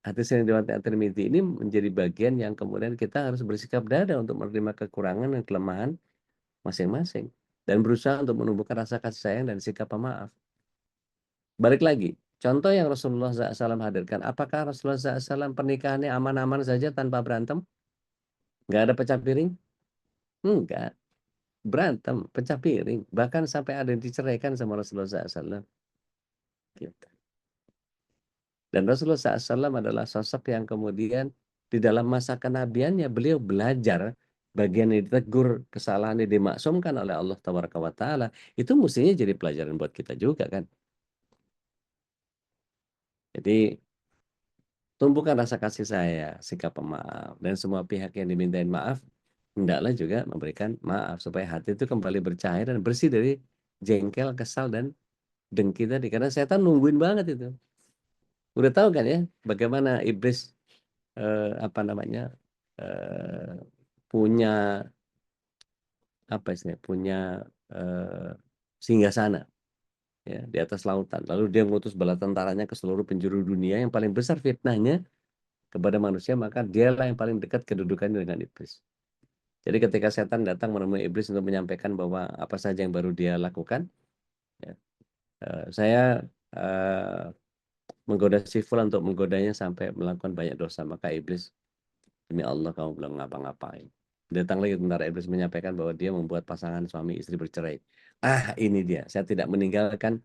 hadis yang diriwayatkan At-Tirmidzi ini menjadi bagian yang kemudian kita harus bersikap dada untuk menerima kekurangan dan kelemahan masing-masing dan berusaha untuk menumbuhkan rasa kasih sayang dan sikap pemaaf. Balik lagi, contoh yang Rasulullah SAW hadirkan, apakah Rasulullah SAW pernikahannya aman-aman saja tanpa berantem? Nggak ada pecah piring? Enggak. Berantem, pecah piring. Bahkan sampai ada yang diceraikan sama Rasulullah SAW. Gitu. Dan Rasulullah SAW adalah sosok yang kemudian di dalam masa kenabiannya beliau belajar bagian yang ditegur, kesalahan yang dimaksumkan oleh Allah Taala. Itu mestinya jadi pelajaran buat kita juga kan. Jadi tumbuhkan rasa kasih saya, sikap pemaaf, dan semua pihak yang dimintain maaf, hendaklah juga memberikan maaf supaya hati itu kembali bercahaya dan bersih dari jengkel, kesal, dan dengki tadi. Karena setan nungguin banget itu. Udah tahu kan ya bagaimana iblis punya apa istilahnya, punya singgasana ya di atas lautan. Lalu dia mengutus bala tentaranya ke seluruh penjuru dunia. Yang paling besar fitnahnya kepada manusia, maka dialah yang paling dekat kedudukannya dengan iblis. Jadi ketika setan datang menemui iblis untuk menyampaikan bahwa apa saja yang baru dia lakukan, ya, saya menggoda si fulan untuk menggodanya sampai melakukan banyak dosa. Maka iblis, demi Allah kamu belum ngapa-ngapain. Datang lagi tentara iblis menyampaikan bahwa dia membuat pasangan suami istri bercerai. Ini dia, saya tidak meninggalkan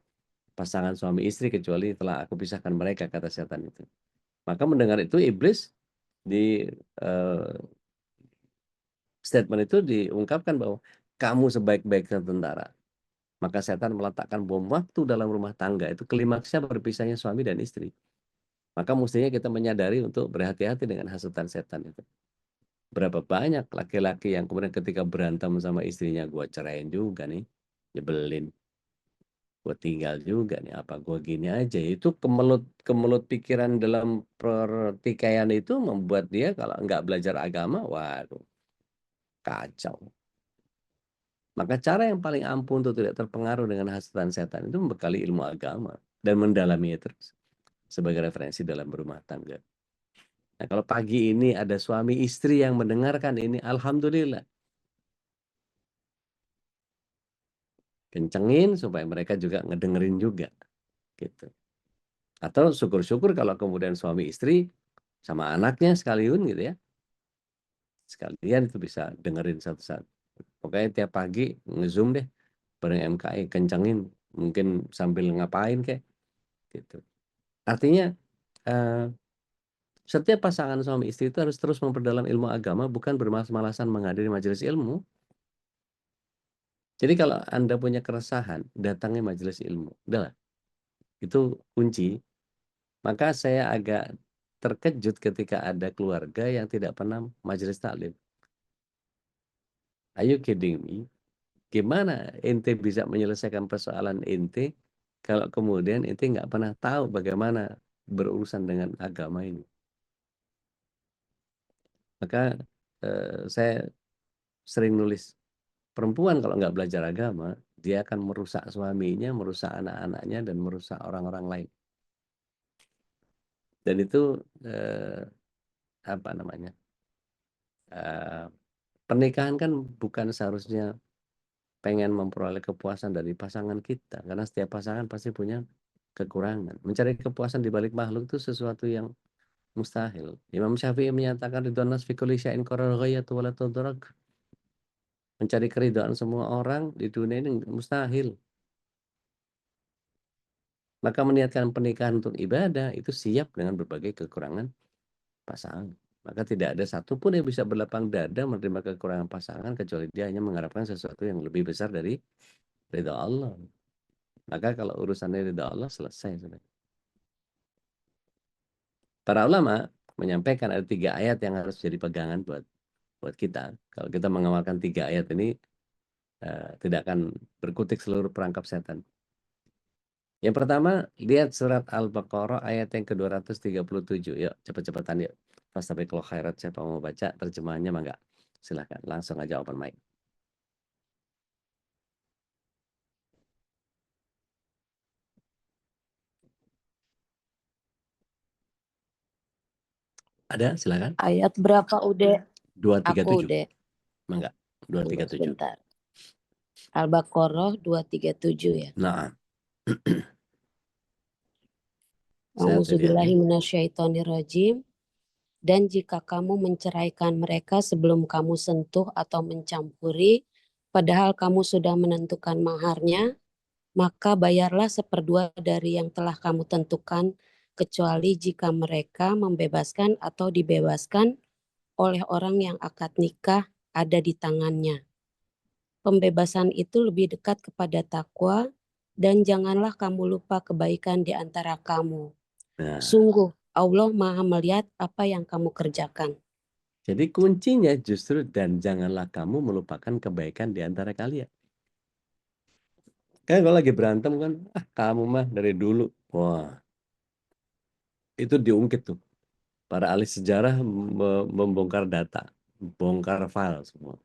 pasangan suami istri kecuali telah aku pisahkan mereka, kata setan itu. Maka mendengar itu iblis di statement itu diungkapkan bahwa kamu sebaik-baik tentara. Maka setan meletakkan bom waktu dalam rumah tangga. Itu klimaksnya berpisahnya suami dan istri. Maka mestinya kita menyadari untuk berhati-hati dengan hasutan setan itu. Berapa banyak laki-laki yang kemudian ketika berantem sama istrinya, gua ceraiin juga nih, nyebelin, gua tinggal juga nih, apa gua gini aja. Itu kemelut pikiran dalam pertikaian itu membuat dia kalau nggak belajar agama, waduh, kacau. Maka cara yang paling ampuh untuk tidak terpengaruh dengan hasutan setan itu membekali ilmu agama dan mendalaminya terus sebagai referensi dalam berumah tangga. Nah, kalau pagi ini ada suami istri yang mendengarkan ini, alhamdulillah. kencengin supaya mereka juga ngedengerin juga gitu. Atau syukur-syukur kalau kemudian suami istri sama anaknya sekalian gitu ya, sekalian itu bisa dengerin satu-satu. Pokoknya tiap pagi nge-zoom deh bareng MKI, kencengin, mungkin sambil ngapain kayak gitu. Artinya setiap pasangan suami istri itu harus terus memperdalam ilmu agama, bukan bermalas-malasan menghadiri majelis ilmu. Jadi kalau Anda punya keresahan, datangi majelis ilmu. Udahlah, itu kunci. Maka saya agak terkejut ketika ada keluarga yang tidak pernah majelis taklim. Are you kidding me? Gimana ente bisa menyelesaikan persoalan ente kalau kemudian ente nggak pernah tahu bagaimana berurusan dengan agama ini? Maka saya sering nulis, perempuan kalau nggak belajar agama, dia akan merusak suaminya, merusak anak-anaknya, dan merusak orang-orang lain. Dan itu apa namanya? Pernikahan kan bukan seharusnya pengen memperoleh kepuasan dari pasangan kita, karena setiap pasangan pasti punya kekurangan. Mencari kepuasan di balik makhluk itu sesuatu yang mustahil. Imam Syafi'i menyatakan ridwan nas fi kulli syai'in qarrul ghayatu wa la tudrak. Mencari keridhaan semua orang di dunia ini mustahil. Maka meniatkan pernikahan untuk ibadah itu siap dengan berbagai kekurangan pasangan. Maka tidak ada satupun yang bisa berlapang dada menerima kekurangan pasangan kecuali dia hanya mengharapkan sesuatu yang lebih besar dari ridha Allah. Maka kalau urusannya ridha Allah selesai sudah. Para ulama menyampaikan ada 3 ayat yang harus jadi pegangan buat kita. Kalau kita mengamalkan 3 ayat ini tidak akan berkutik seluruh perangkap setan. Yang pertama, lihat surat Al-Baqarah ayat yang ke-237. Yuk, cepet-cepetan yuk. Fastabiqul khairat, siapa mau baca terjemahannya mangga. Silahkan, langsung aja open mic. Ada, silahkan. Ayat berapa Ude? Aku 237. Ude. Mangga, Tunggu 237. sebentar. Al-Baqarah 237 ya. Nah, A'udzubillahi minasyaitonirrajim. Dan jika kamu menceraikan mereka sebelum kamu sentuh atau mencampuri, padahal kamu sudah menentukan maharnya, maka bayarlah 1/2 dari yang telah kamu tentukan, kecuali jika mereka membebaskan atau dibebaskan oleh orang yang akad nikah ada di tangannya. Pembebasan itu lebih dekat kepada takwa, dan janganlah kamu lupa kebaikan di antara kamu. nah, Sungguh, Allah Maha melihat apa yang kamu kerjakan. jadi kuncinya justru dan janganlah kamu melupakan kebaikan di antara kalian. Kan kalau lagi berantem kan, kamu mah dari dulu. Wah, itu diungkit tuh. Para ahli sejarah membongkar data, bongkar file semua.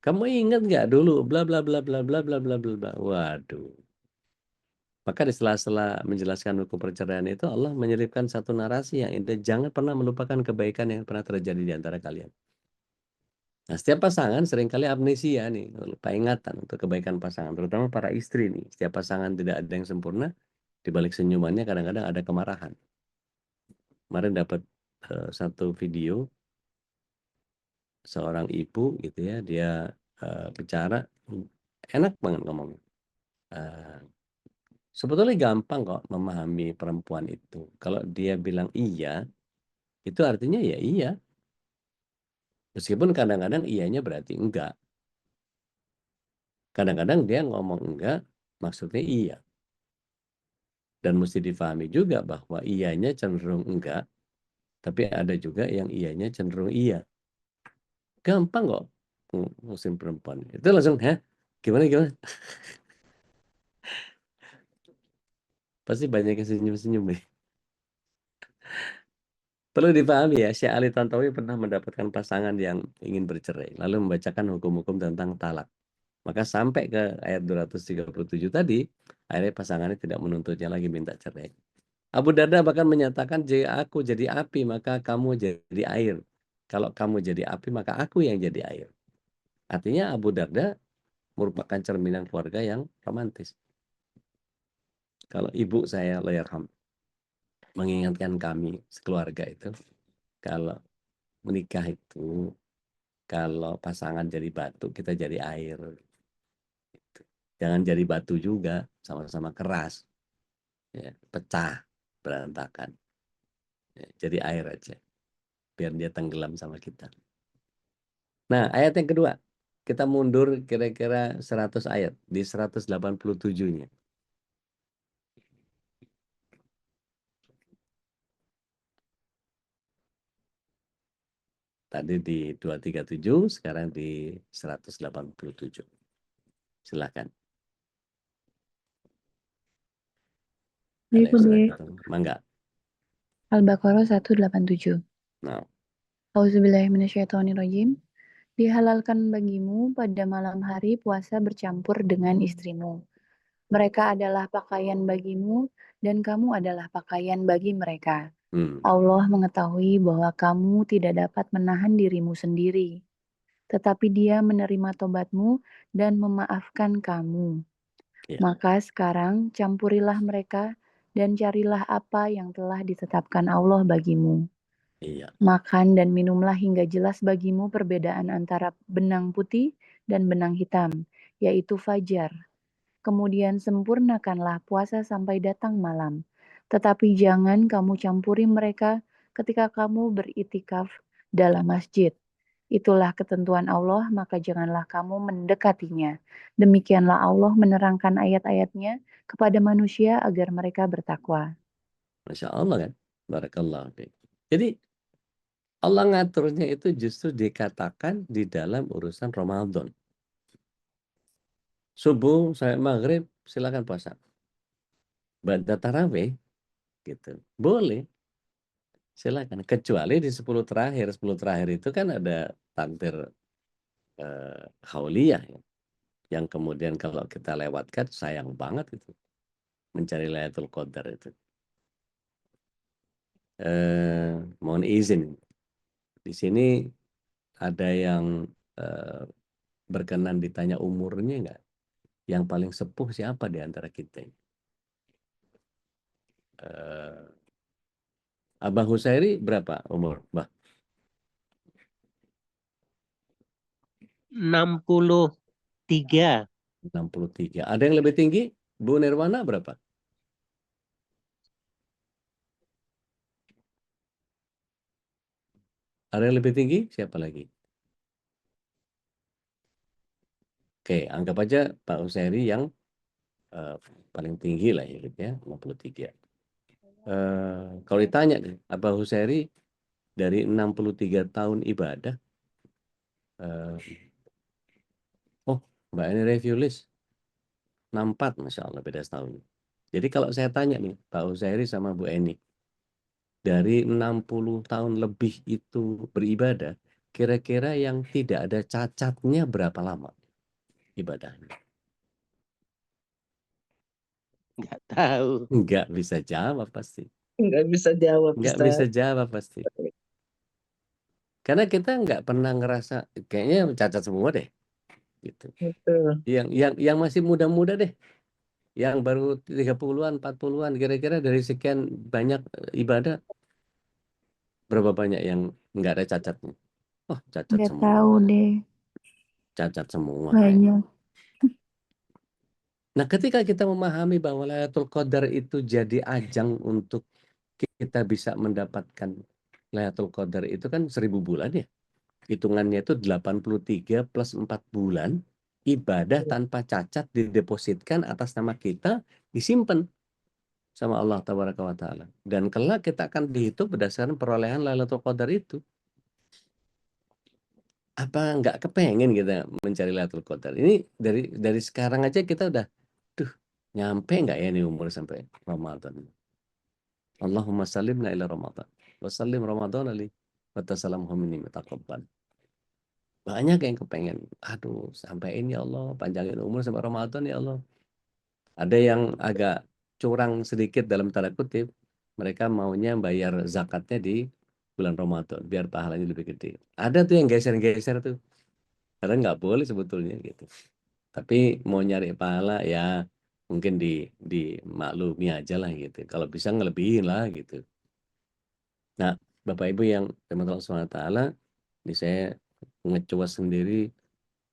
Kamu ingat nggak dulu bla bla bla bla bla bla bla bla bla. Waduh. Maka di sela-sela menjelaskan hukum perceraian itu Allah menyelipkan satu narasi yang indah, jangan pernah melupakan kebaikan yang pernah terjadi di antara kalian. Nah, setiap pasangan seringkali amnesia nih, lupa ingatan untuk kebaikan pasangan, terutama para istri nih. Setiap pasangan tidak ada yang sempurna, di balik senyumannya kadang-kadang ada kemarahan. Kemarin dapat satu video seorang ibu gitu ya, dia bicara enak banget ngomongnya. Sebetulnya gampang kok memahami perempuan itu. Kalau dia bilang iya, itu artinya ya iya. Meskipun kadang-kadang iyanya berarti enggak. Kadang-kadang dia ngomong enggak, maksudnya iya. Dan mesti difahami juga bahwa iyanya cenderung enggak, tapi ada juga yang iyanya cenderung iya. Gampang kok musim perempuan. Itu langsung, gimana? Pasti banyak yang senyum-senyum nih. Perlu dipahami ya, Syekh Ali Tantowi pernah mendapatkan pasangan yang ingin bercerai, lalu membacakan hukum-hukum tentang talak. Maka sampai ke ayat 237 tadi, akhirnya pasangannya tidak menuntutnya lagi minta cerai. Abu Darda bahkan menyatakan, jika aku jadi api, maka kamu jadi air. Kalau kamu jadi api, maka aku yang jadi air. Artinya Abu Darda merupakan cerminan keluarga yang romantis. Kalau ibu saya, Allahyarham, mengingatkan kami sekeluarga itu, kalau menikah itu, kalau pasangan jadi batu, kita jadi air. Jangan jadi batu juga, sama-sama keras, ya, pecah, berantakan. Ya, jadi air aja, biar dia tenggelam sama kita. Nah, ayat yang kedua, kita mundur kira-kira 100 ayat, di 187-nya. Tadi di 237, sekarang di 187. Silakan. Ada yang sudah Bude. ketemu? Mangga. Al-Baqarah 187. Nah, Auzubillahiminasyaitonirrajim. Dihalalkan bagimu pada malam hari puasa bercampur dengan istrimu. Mereka adalah pakaian bagimu dan kamu adalah pakaian bagi mereka. Allah mengetahui bahwa kamu tidak dapat menahan dirimu sendiri, tetapi Dia menerima tobatmu dan memaafkan kamu. Ya. Maka sekarang campurilah mereka dan carilah apa yang telah ditetapkan Allah bagimu. Iya. Makan dan minumlah hingga jelas bagimu perbedaan antara benang putih dan benang hitam, yaitu fajar. Kemudian sempurnakanlah puasa sampai datang malam. Tetapi jangan kamu campuri mereka ketika kamu beritikaf dalam masjid. Itulah ketentuan Allah, maka janganlah kamu mendekatinya. Demikianlah Allah menerangkan ayat-ayatnya kepada manusia agar mereka bertakwa. Masya Allah kan? Barakallah. Jadi Allah ngaturnya itu justru dikatakan di dalam urusan Ramadan. Subuh sampai maghrib silakan puasa. Ba'da tarawih gitu. Boleh. Silakan. Kecuali di 10 terakhir. 10 terakhir itu kan ada takbir hauliyah ya. Yang kemudian kalau kita lewatkan sayang banget itu. Mencari Lailatul Qadar itu. Mohon izin. Di sini ada yang berkenan ditanya umurnya enggak? Yang paling sepuh siapa di antara kita? Abah Husairi berapa umur, Bah? 63. 63. Ada yang lebih tinggi? Bu Nirwana berapa? Ada yang lebih tinggi? Siapa lagi? Oke, anggap aja Pak Husairi yang paling tinggi lah ya, gitu ya, 63. Kalau ditanya nih, Abah Husairi dari 63 tahun ibadah, oh Mbak Eni Reviulis 64, Masya Allah, beda setahun. Jadi kalau saya tanya nih, Pak Husairi sama Bu Eni, dari 60 tahun lebih itu beribadah, kira-kira yang tidak ada cacatnya berapa lama ibadahnya? Nggak tahu. Nggak bisa jawab pasti. Nggak bisa jawab, Nggak Ustaz. bisa jawab pasti. Karena kita nggak pernah ngerasa, kayaknya cacat semua deh. Gitu. Betul. Yang masih muda-muda deh. Yang baru 30-an, 40-an, kira-kira dari sekian banyak ibadah, berapa banyak yang nggak ada cacatnya? Oh, cacat Nggak semua. tahu deh. Cacat semua. Banyak. Nah, ketika kita memahami bahwa Lailatul Qadar itu jadi ajang untuk kita bisa mendapatkan Lailatul Qadar itu kan 1000 bulan ya. Hitungannya itu 83 plus 4 bulan ibadah tanpa cacat didepositkan atas nama kita, disimpan sama Allah Tabaraka wa Ta'ala. Dan kelak kita akan dihitung berdasarkan perolehan Lailatul Qadar itu. Apa nggak kepengen kita mencari Lailatul Qadar? Ini dari sekarang aja kita udah, nyampe nggak ya ini umur sampai Ramadan? Allahumma salimna ila Ramadan. Wa salim Ramadan ali wa tasalamhu minni mutaqabbal. Banyak yang kepengen, aduh sampai ini ya Allah, panjangin umur sampai Ramadan ya Allah. Ada yang agak curang sedikit dalam tanda kutip, mereka maunya bayar zakatnya di bulan Ramadan, biar pahalanya lebih gede. Ada tuh yang geser-geser tuh, karena nggak boleh sebetulnya gitu. Tapi mau nyari pahala ya mungkin dimaklumi aja lah gitu. Kalau bisa ngelebihin lah gitu. Nah, Bapak Ibu yang dirahmati Allah SWT, ini saya ngecuas sendiri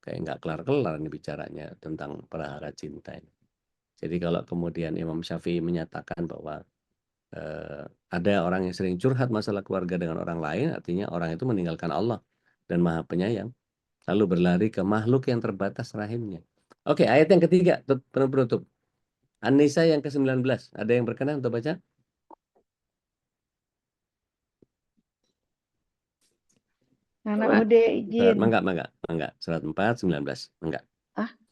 kayak nggak kelar-kelar nih bicaranya tentang perahara cinta ini. Jadi kalau kemudian Imam Syafi'i menyatakan bahwa ada orang yang sering curhat masalah keluarga dengan orang lain, artinya orang itu meninggalkan Allah dan Maha Penyayang, lalu berlari ke makhluk yang terbatas rahimnya. Oke, ayat yang ketiga, penutup. An-Nisa yang ke-19. Ada yang berkenan untuk baca? Anak Ude Surat, izin. mangga. Surat 4, 19. Mangga.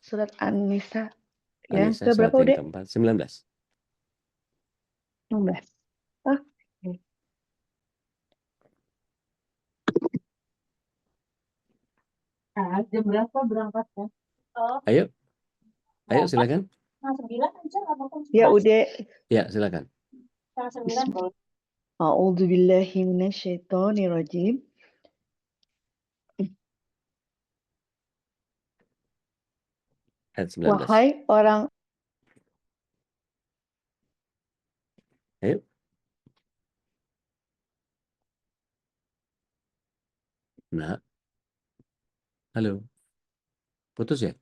Surat An-Nisa yang An-Nisa ke surat berapa yang Ude? keempat, 19. 16. Ah, jam berapa berangkatnya? Ayo silakan. Ya Ude. Ya, silakan. A'udzubillahi minasyaitonirrajim. Ayat 19. Wahai orang Ayo. Nah. Halo. Putus ya?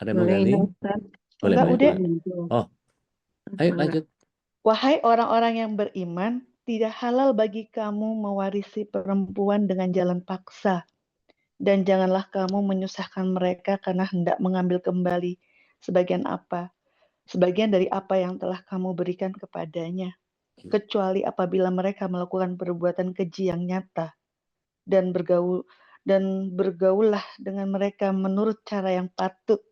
Ada yang boleh menggali? Ustaz. Boleh, Enggak, Ude. Oh, ayo lanjut. Wahai orang-orang yang beriman, tidak halal bagi kamu mewarisi perempuan dengan jalan paksa. Dan janganlah kamu menyusahkan mereka karena hendak mengambil kembali sebagian dari apa yang telah kamu berikan kepadanya, kecuali apabila mereka melakukan perbuatan keji yang nyata dan bergaullah dengan mereka menurut cara yang patut.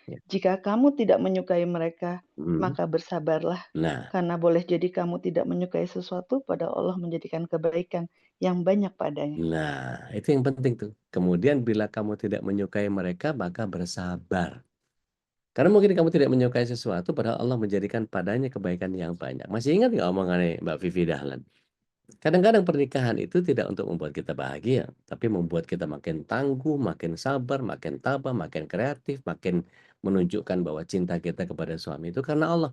Ya. Jika kamu tidak menyukai mereka, maka bersabarlah, Nah, karena boleh jadi kamu tidak menyukai sesuatu pada Allah menjadikan kebaikan yang banyak padanya. nah, itu yang penting tuh. Kemudian bila kamu tidak menyukai mereka, maka bersabar. Karena mungkin kamu tidak menyukai sesuatu, padahal Allah menjadikan padanya kebaikan yang banyak. Masih ingat nggak omongannya Mbak Vivi Dahlan? Kadang-kadang pernikahan itu tidak untuk membuat kita bahagia, tapi membuat kita makin tangguh, makin sabar, makin tabah, makin kreatif, makin menunjukkan bahwa cinta kita kepada suami itu karena Allah.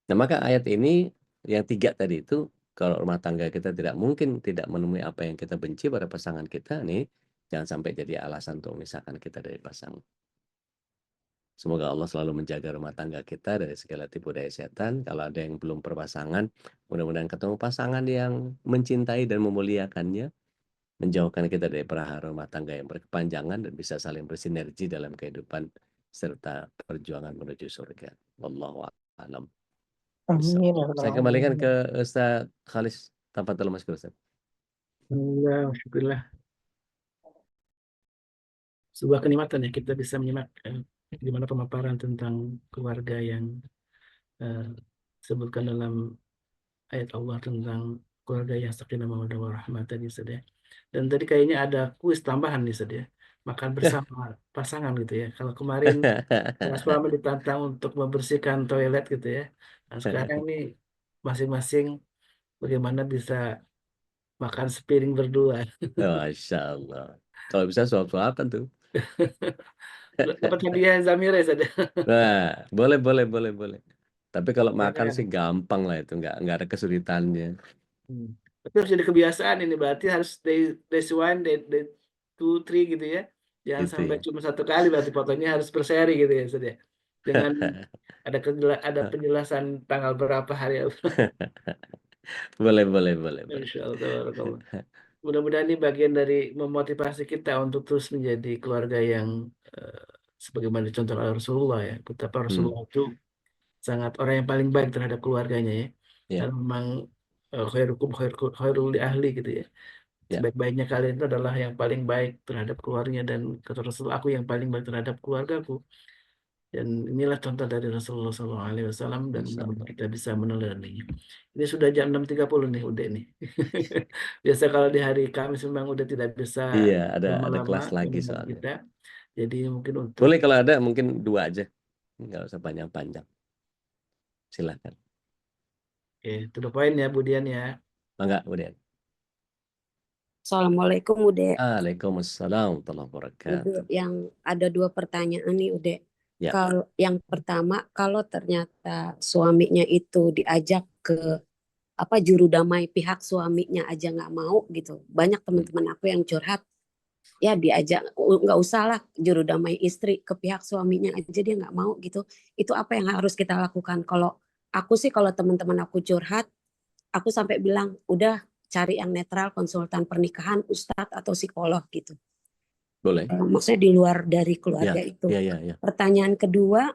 Nah, maka ayat ini yang 3 tadi itu, kalau rumah tangga kita tidak mungkin tidak menemui apa yang kita benci pada pasangan kita nih, jangan sampai jadi alasan untuk memisahkan kita dari pasangan. Semoga Allah selalu menjaga rumah tangga kita dari segala tipu daya setan. Kalau ada yang belum berpasangan, mudah-mudahan ketemu pasangan yang mencintai dan memuliakannya, menjauhkan kita dari perahara rumah tangga yang berkepanjangan dan bisa saling bersinergi dalam kehidupan serta perjuangan menuju surga. Wallahu a'lam. Amin. Saya kembalikan ke Ustaz Khalis. Tafadhol Mas Ustaz. Alhamdulillah. Sebuah kenikmatan ya kita bisa menyimak gimana pemaparan tentang keluarga yang disebutkan dalam ayat Allah tentang keluarga yang sakinah mawaddah warahmah tadi Ustaz ya. Dan tadi kayaknya ada kuis tambahan nih Ustaz ya. Makan bersama pasangan gitu ya. Kalau kemarin suami ditantang untuk membersihkan toilet gitu ya. Nah, sekarang nih masing-masing bagaimana bisa makan sepiring berdua. Masya Allah. Kalau bisa suap-suapan tuh. Dapat hadiah Zamira ya Ustaz ya. Nah, boleh. Tapi kalau makan Keren. sih gampang lah itu, nggak ada kesulitannya. Tapi harus jadi kebiasaan ini berarti harus day one, day two, three gitu ya. Jangan Gitu sampai ya. cuma satu kali berarti fotonya harus per seri gitu ya Ustaz ya. Dengan ada penjelasan tanggal berapa hari. Boleh. Insya Allah, tabarakallah. Mudah-mudahan ini bagian dari memotivasi kita untuk terus menjadi keluarga yang eh, sebagaimana dicontoh oleh Rasulullah ya. Betapa Rasulullah itu sangat orang yang paling baik terhadap keluarganya ya. Ya, Dan memang khairukum khairul li ahli gitu ya. ya. Sebaik-baiknya kalian itu adalah yang paling baik terhadap keluarganya dan kata Rasul aku yang paling baik terhadap keluargaku. Dan inilah contoh dari Rasulullah SAW dan Masya Allah. kita bisa meneladaninya. Ini sudah jam 6.30 nih udah nih. Biasa kalau di hari Kamis memang udah tidak bisa Iya, ada lama-lama kelas lagi mendengar soalnya. kita. Jadi mungkin untuk Boleh kalau ada mungkin 2 aja. Nggak usah panjang-panjang. Silakan. to the point ya Budian ya. Mangga, kemudian. Assalamualaikum Ude. Waalaikumsalam warahmatullahi Ude, wabarakatuh. yang ada 2 pertanyaan nih Ude. Ya. Kalau yang pertama, kalau ternyata suaminya itu diajak ke juru damai, pihak suaminya aja nggak mau gitu. Banyak teman-teman aku yang curhat, ya diajak, nggak usah lah juru damai istri, ke pihak suaminya aja dia nggak mau gitu. Itu apa yang harus kita lakukan? Kalau aku sih, kalau teman-teman aku curhat, aku sampai bilang udah cari yang netral, konsultan pernikahan, ustadz atau psikolog gitu. Boleh. Maksudnya di luar dari keluarga Ya, itu. ya. Pertanyaan kedua,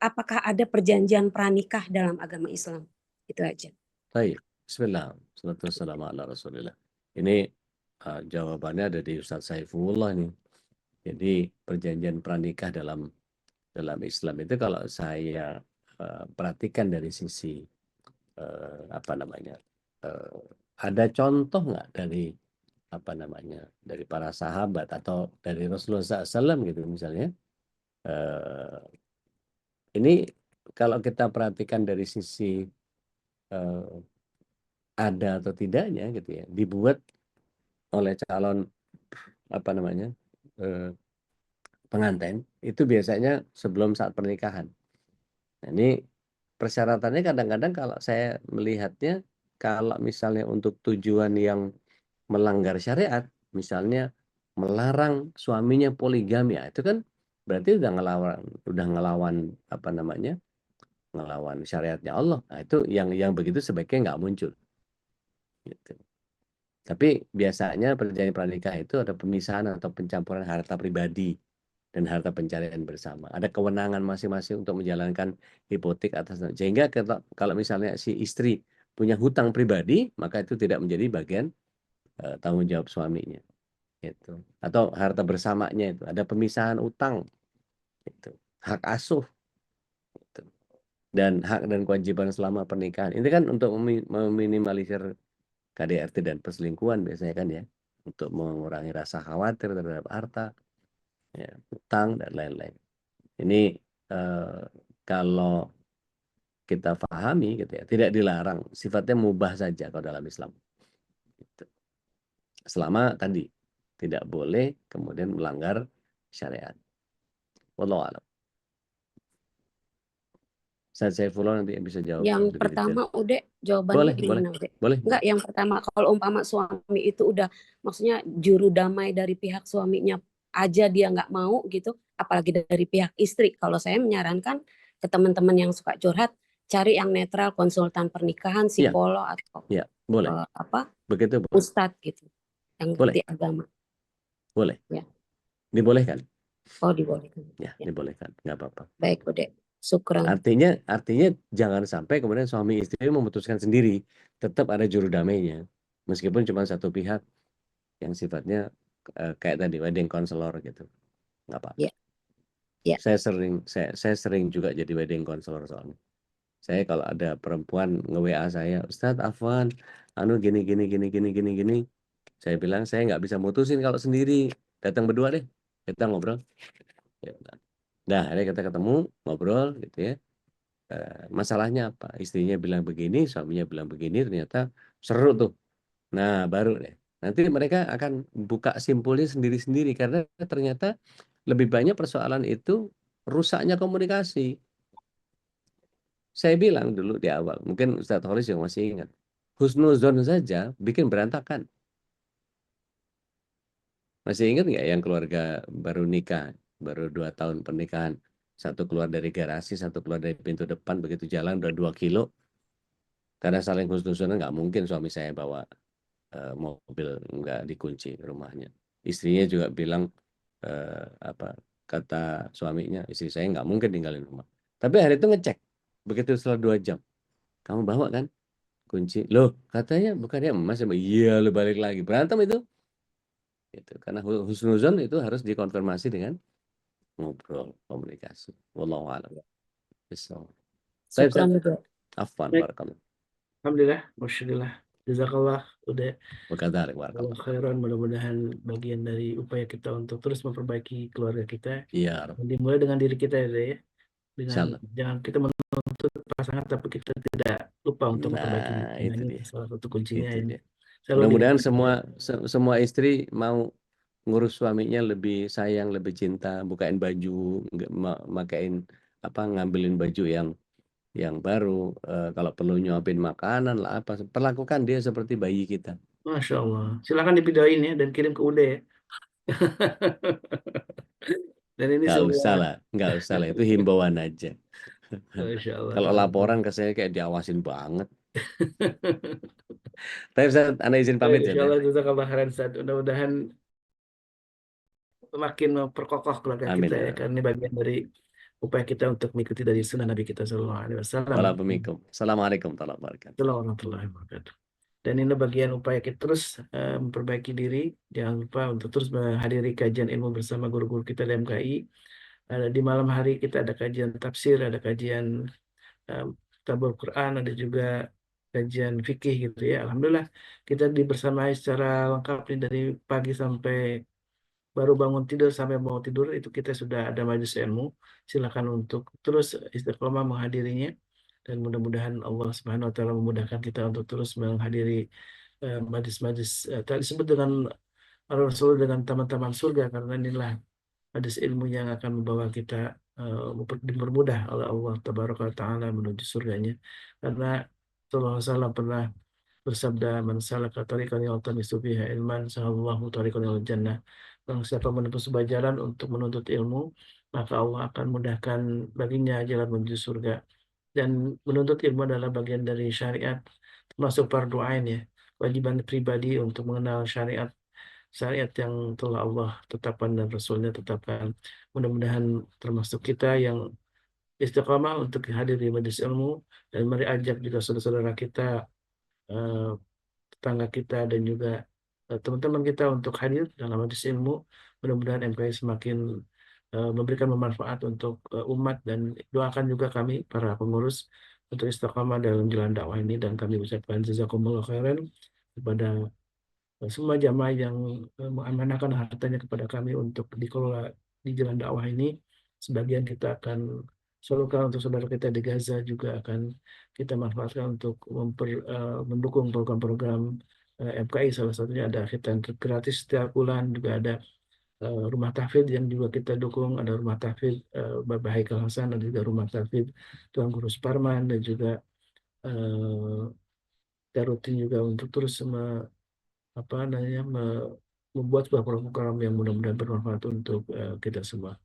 apakah ada perjanjian pranikah dalam agama Islam? Itu aja. Baik. Bismillah. Salatu wassalamu ala Rasulillah. Ini jawabannya ada di Ustaz Saifullah nih. Jadi perjanjian pranikah dalam Islam itu kalau saya perhatikan dari sisi ada contoh nggak dari dari para sahabat atau dari Rasulullah SAW gitu misalnya. Ini kalau kita perhatikan dari sisi ada atau tidaknya gitu ya, dibuat oleh calon pengantin itu biasanya sebelum saat pernikahan. Nah, ini persyaratannya kadang-kadang kalau saya melihatnya, kalau misalnya untuk tujuan yang melanggar syariat, misalnya melarang suaminya poligami, ya, itu kan berarti udah ngelawan ngelawan syariatnya Allah. Nah, itu yang begitu sebaiknya nggak muncul. Gitu. Tapi biasanya perjanjian pranikah itu ada pemisahan atau pencampuran harta pribadi dan harta pencarian bersama. Ada kewenangan masing-masing untuk menjalankan hipotek atas, sehingga kalau misalnya si istri punya hutang pribadi, maka itu tidak menjadi bagian tanggung jawab suaminya. Gitu. Atau harta bersamanya itu ada pemisahan utang, gitu. Hak asuh, gitu. Dan hak dan kewajiban selama pernikahan. Ini kan untuk meminimalisir KDRT dan perselingkuhan biasanya kan ya, untuk mengurangi rasa khawatir terhadap harta, ya, utang dan lain-lain. Ini kalau kita pahami gitu ya, tidak dilarang, sifatnya mubah saja kalau dalam Islam. Gitu. Selama tadi tidak boleh kemudian melanggar syariat. Wallahu a'lam. Saya follow nanti yang bisa jawab. Yang lebih pertama detail. Ude, jawabannya gimana Ude? Boleh. Enggak, yang pertama kalau umpama suami itu udah, maksudnya juru damai dari pihak suaminya aja dia nggak mau gitu, apalagi dari pihak istri. Kalau saya menyarankan ke teman-teman yang suka curhat, cari yang netral, konsultan pernikahan, psikolog atau Ya, boleh. Begitu, boleh. ustadz gitu, yang ngerti agama. Boleh. Ya. Dibolehkan. Oh, dibolehkan. Ya, dibolehkan, nggak apa-apa. Baik Ude. Syukran. Artinya jangan sampai kemudian suami istri memutuskan sendiri, tetap ada juru damainya, meskipun cuma satu pihak yang sifatnya kayak tadi wedding counselor gitu, nggak apa-apa. Ya. Saya sering juga jadi wedding counselor soalnya. Saya kalau ada perempuan nge-WA saya, Ustadz Afwan, gini, saya bilang saya nggak bisa mutusin kalau sendiri, datang berdua deh, kita ngobrol. Ya, nah, akhirnya kita ketemu ngobrol gitu ya. Masalahnya apa? Istrinya bilang begini, suaminya bilang begini, ternyata seru tuh. Nah, baru deh. Nanti mereka akan buka simpulnya sendiri-sendiri karena ternyata lebih banyak persoalan itu rusaknya komunikasi. Saya bilang dulu di awal, mungkin Ustadz Holis yang masih ingat, husnuzon saja bikin berantakan. Masih ingat nggak yang keluarga baru nikah, baru 2 tahun pernikahan, satu keluar dari garasi, satu keluar dari pintu depan, begitu jalan udah 2 kilo, karena saling husnuzonan nggak mungkin suami saya bawa mobil nggak dikunci rumahnya. Istrinya juga bilang kata suaminya, istri saya nggak mungkin tinggalin rumah. Tapi hari itu ngecek, begitu setelah 2 jam, kamu bawa kan kunci? Loh, katanya bukannya emas ya? Iya, lo balik lagi, berantem itu. Gitu. Karena husnuzon itu harus dikonfirmasi dengan ngobrol, komunikasi. Wallahu a'lam. Syukran juga. Afwan, Baik. barakallah. Alhamdulillah, masyaAllah. Jazakallah udah Wakadhalik, barakallah. khairan, mudah-mudahan bagian dari upaya kita untuk terus memperbaiki keluarga kita. Iya. Dimulai dengan diri kita ya. Insyaallah. Jangan kita menuntut pasangan tapi kita tidak lupa untuk memperbaiki. Nah, itu dia. Salah satu kuncinya Itu ini. dia. Selalu Mudah-mudahan dinikmati. semua istri mau ngurus suaminya lebih sayang, lebih cinta, bukain baju, makain ngambilin baju yang baru, kalau perlu nyuapin makanan lah apa, perlakukan dia seperti bayi kita. Masya Allah. Silakan divideoin ya dan kirim ke UD ya. Dan ini semua. Nggak usah lah, itu himbauan aja. Masya Allah. Kalau laporan ke saya kayak diawasin banget. Tapi Ustaz, Anda izin pamit ya. Insya Allah jazakallah khairan Ustaz. Mudah-mudahan makin memperkokoh keluarga Amin. kita ya, karena ini bagian dari upaya kita untuk mengikuti dari sunnah Nabi kita Sallallahu Alaihi Wasallam. Assalamualaikum warahmatullahi wabarakatuh. Dan ini bagian upaya kita terus memperbaiki diri. Jangan lupa untuk terus menghadiri kajian ilmu bersama guru-guru kita di MKI. Di malam hari kita ada kajian tafsir, ada kajian tabur Quran, ada juga kajian fikih gitu ya. Alhamdulillah kita dibersamai secara lengkap nih dari pagi sampai baru bangun tidur sampai mau tidur itu kita sudah ada majelis ilmu. Silakan untuk terus istiqomah menghadirinya dan mudah-mudahan Allah Subhanahu wa taala memudahkan kita untuk terus menghadiri majelis-majelis tadi disebut dengan Rasul dengan taman-taman surga, karena inilah majelis ilmu yang akan membawa kita dipermudah oleh Allah Tabaraka wa taala menuju surganya. Karena Rasulullah SAW pernah bersabda, man salaka tariqan yaltamisu fiha ilman sahallahu tariqan ilal jannah. Barang siapa menempuh sebuah jalan untuk menuntut ilmu, maka Allah akan mudahkan baginya jalan menuju surga. Dan menuntut ilmu adalah bagian dari syariat, termasuk fardu ain ya, kewajiban pribadi untuk mengenal syariat yang telah Allah tetapkan dan Rasulnya tetapkan. Mudah-mudahan termasuk kita yang istiqamah untuk hadir di majelis ilmu, dan mari ajak juga saudara-saudara kita, tetangga kita, dan juga teman-teman kita untuk hadir dalam majelis ilmu. Mudah-mudahan MKI semakin memberikan manfaat untuk umat, dan doakan juga kami para pengurus untuk istiqamah dalam jalan dakwah ini. Dan kami ucapkan jazakumullah khairan kepada semua jamaah yang mengamanahkan hartanya kepada kami untuk dikelola di jalan dakwah ini. Sebagian kita akan salurkan untuk saudara kita di Gaza, juga akan kita manfaatkan untuk mendukung program-program MKI. Salah satunya ada khitan gratis setiap bulan, juga ada rumah tahfidz yang juga kita dukung, ada rumah tahfidz Bapak Haikal Hasan, ada juga rumah tahfidz Tuan Guru Suparman, dan juga kita rutin juga untuk terus membuat sebuah program yang mudah-mudahan bermanfaat untuk kita semua.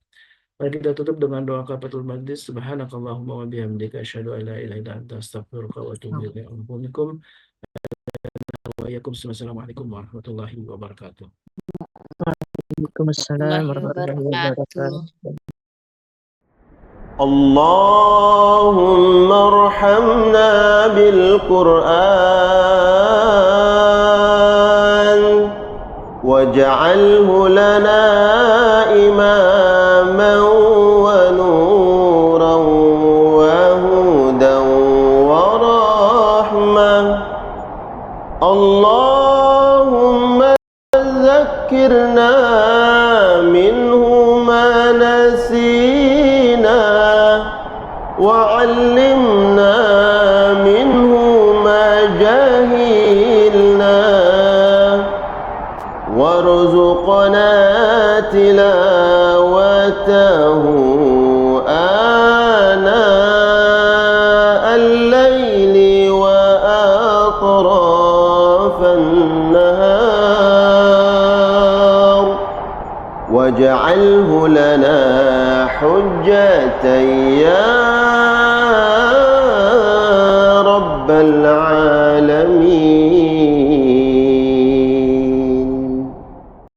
Mari kita tutup dengan doa kafatul majlis. Subhanakallahumma wa bihamdika asyhadu an la ilaha illa anta astaghfiruka wa atubu ilaik. Assalamualaikum warahmatullahi wabarakatuh. Waalaikumsalam warahmatullahi wabarakatuh. Allahumma arhamna bil Qur'an waj'alhu lana imaman wa nuran wa hudan wa rahmah. Allahumma zakkirna minhu ma nasina وعلمنا منه ما جهلنا وارزقنا تلاوته آناء الليل وأطراف النهار واجعله لنا حجة يا رب العالمين.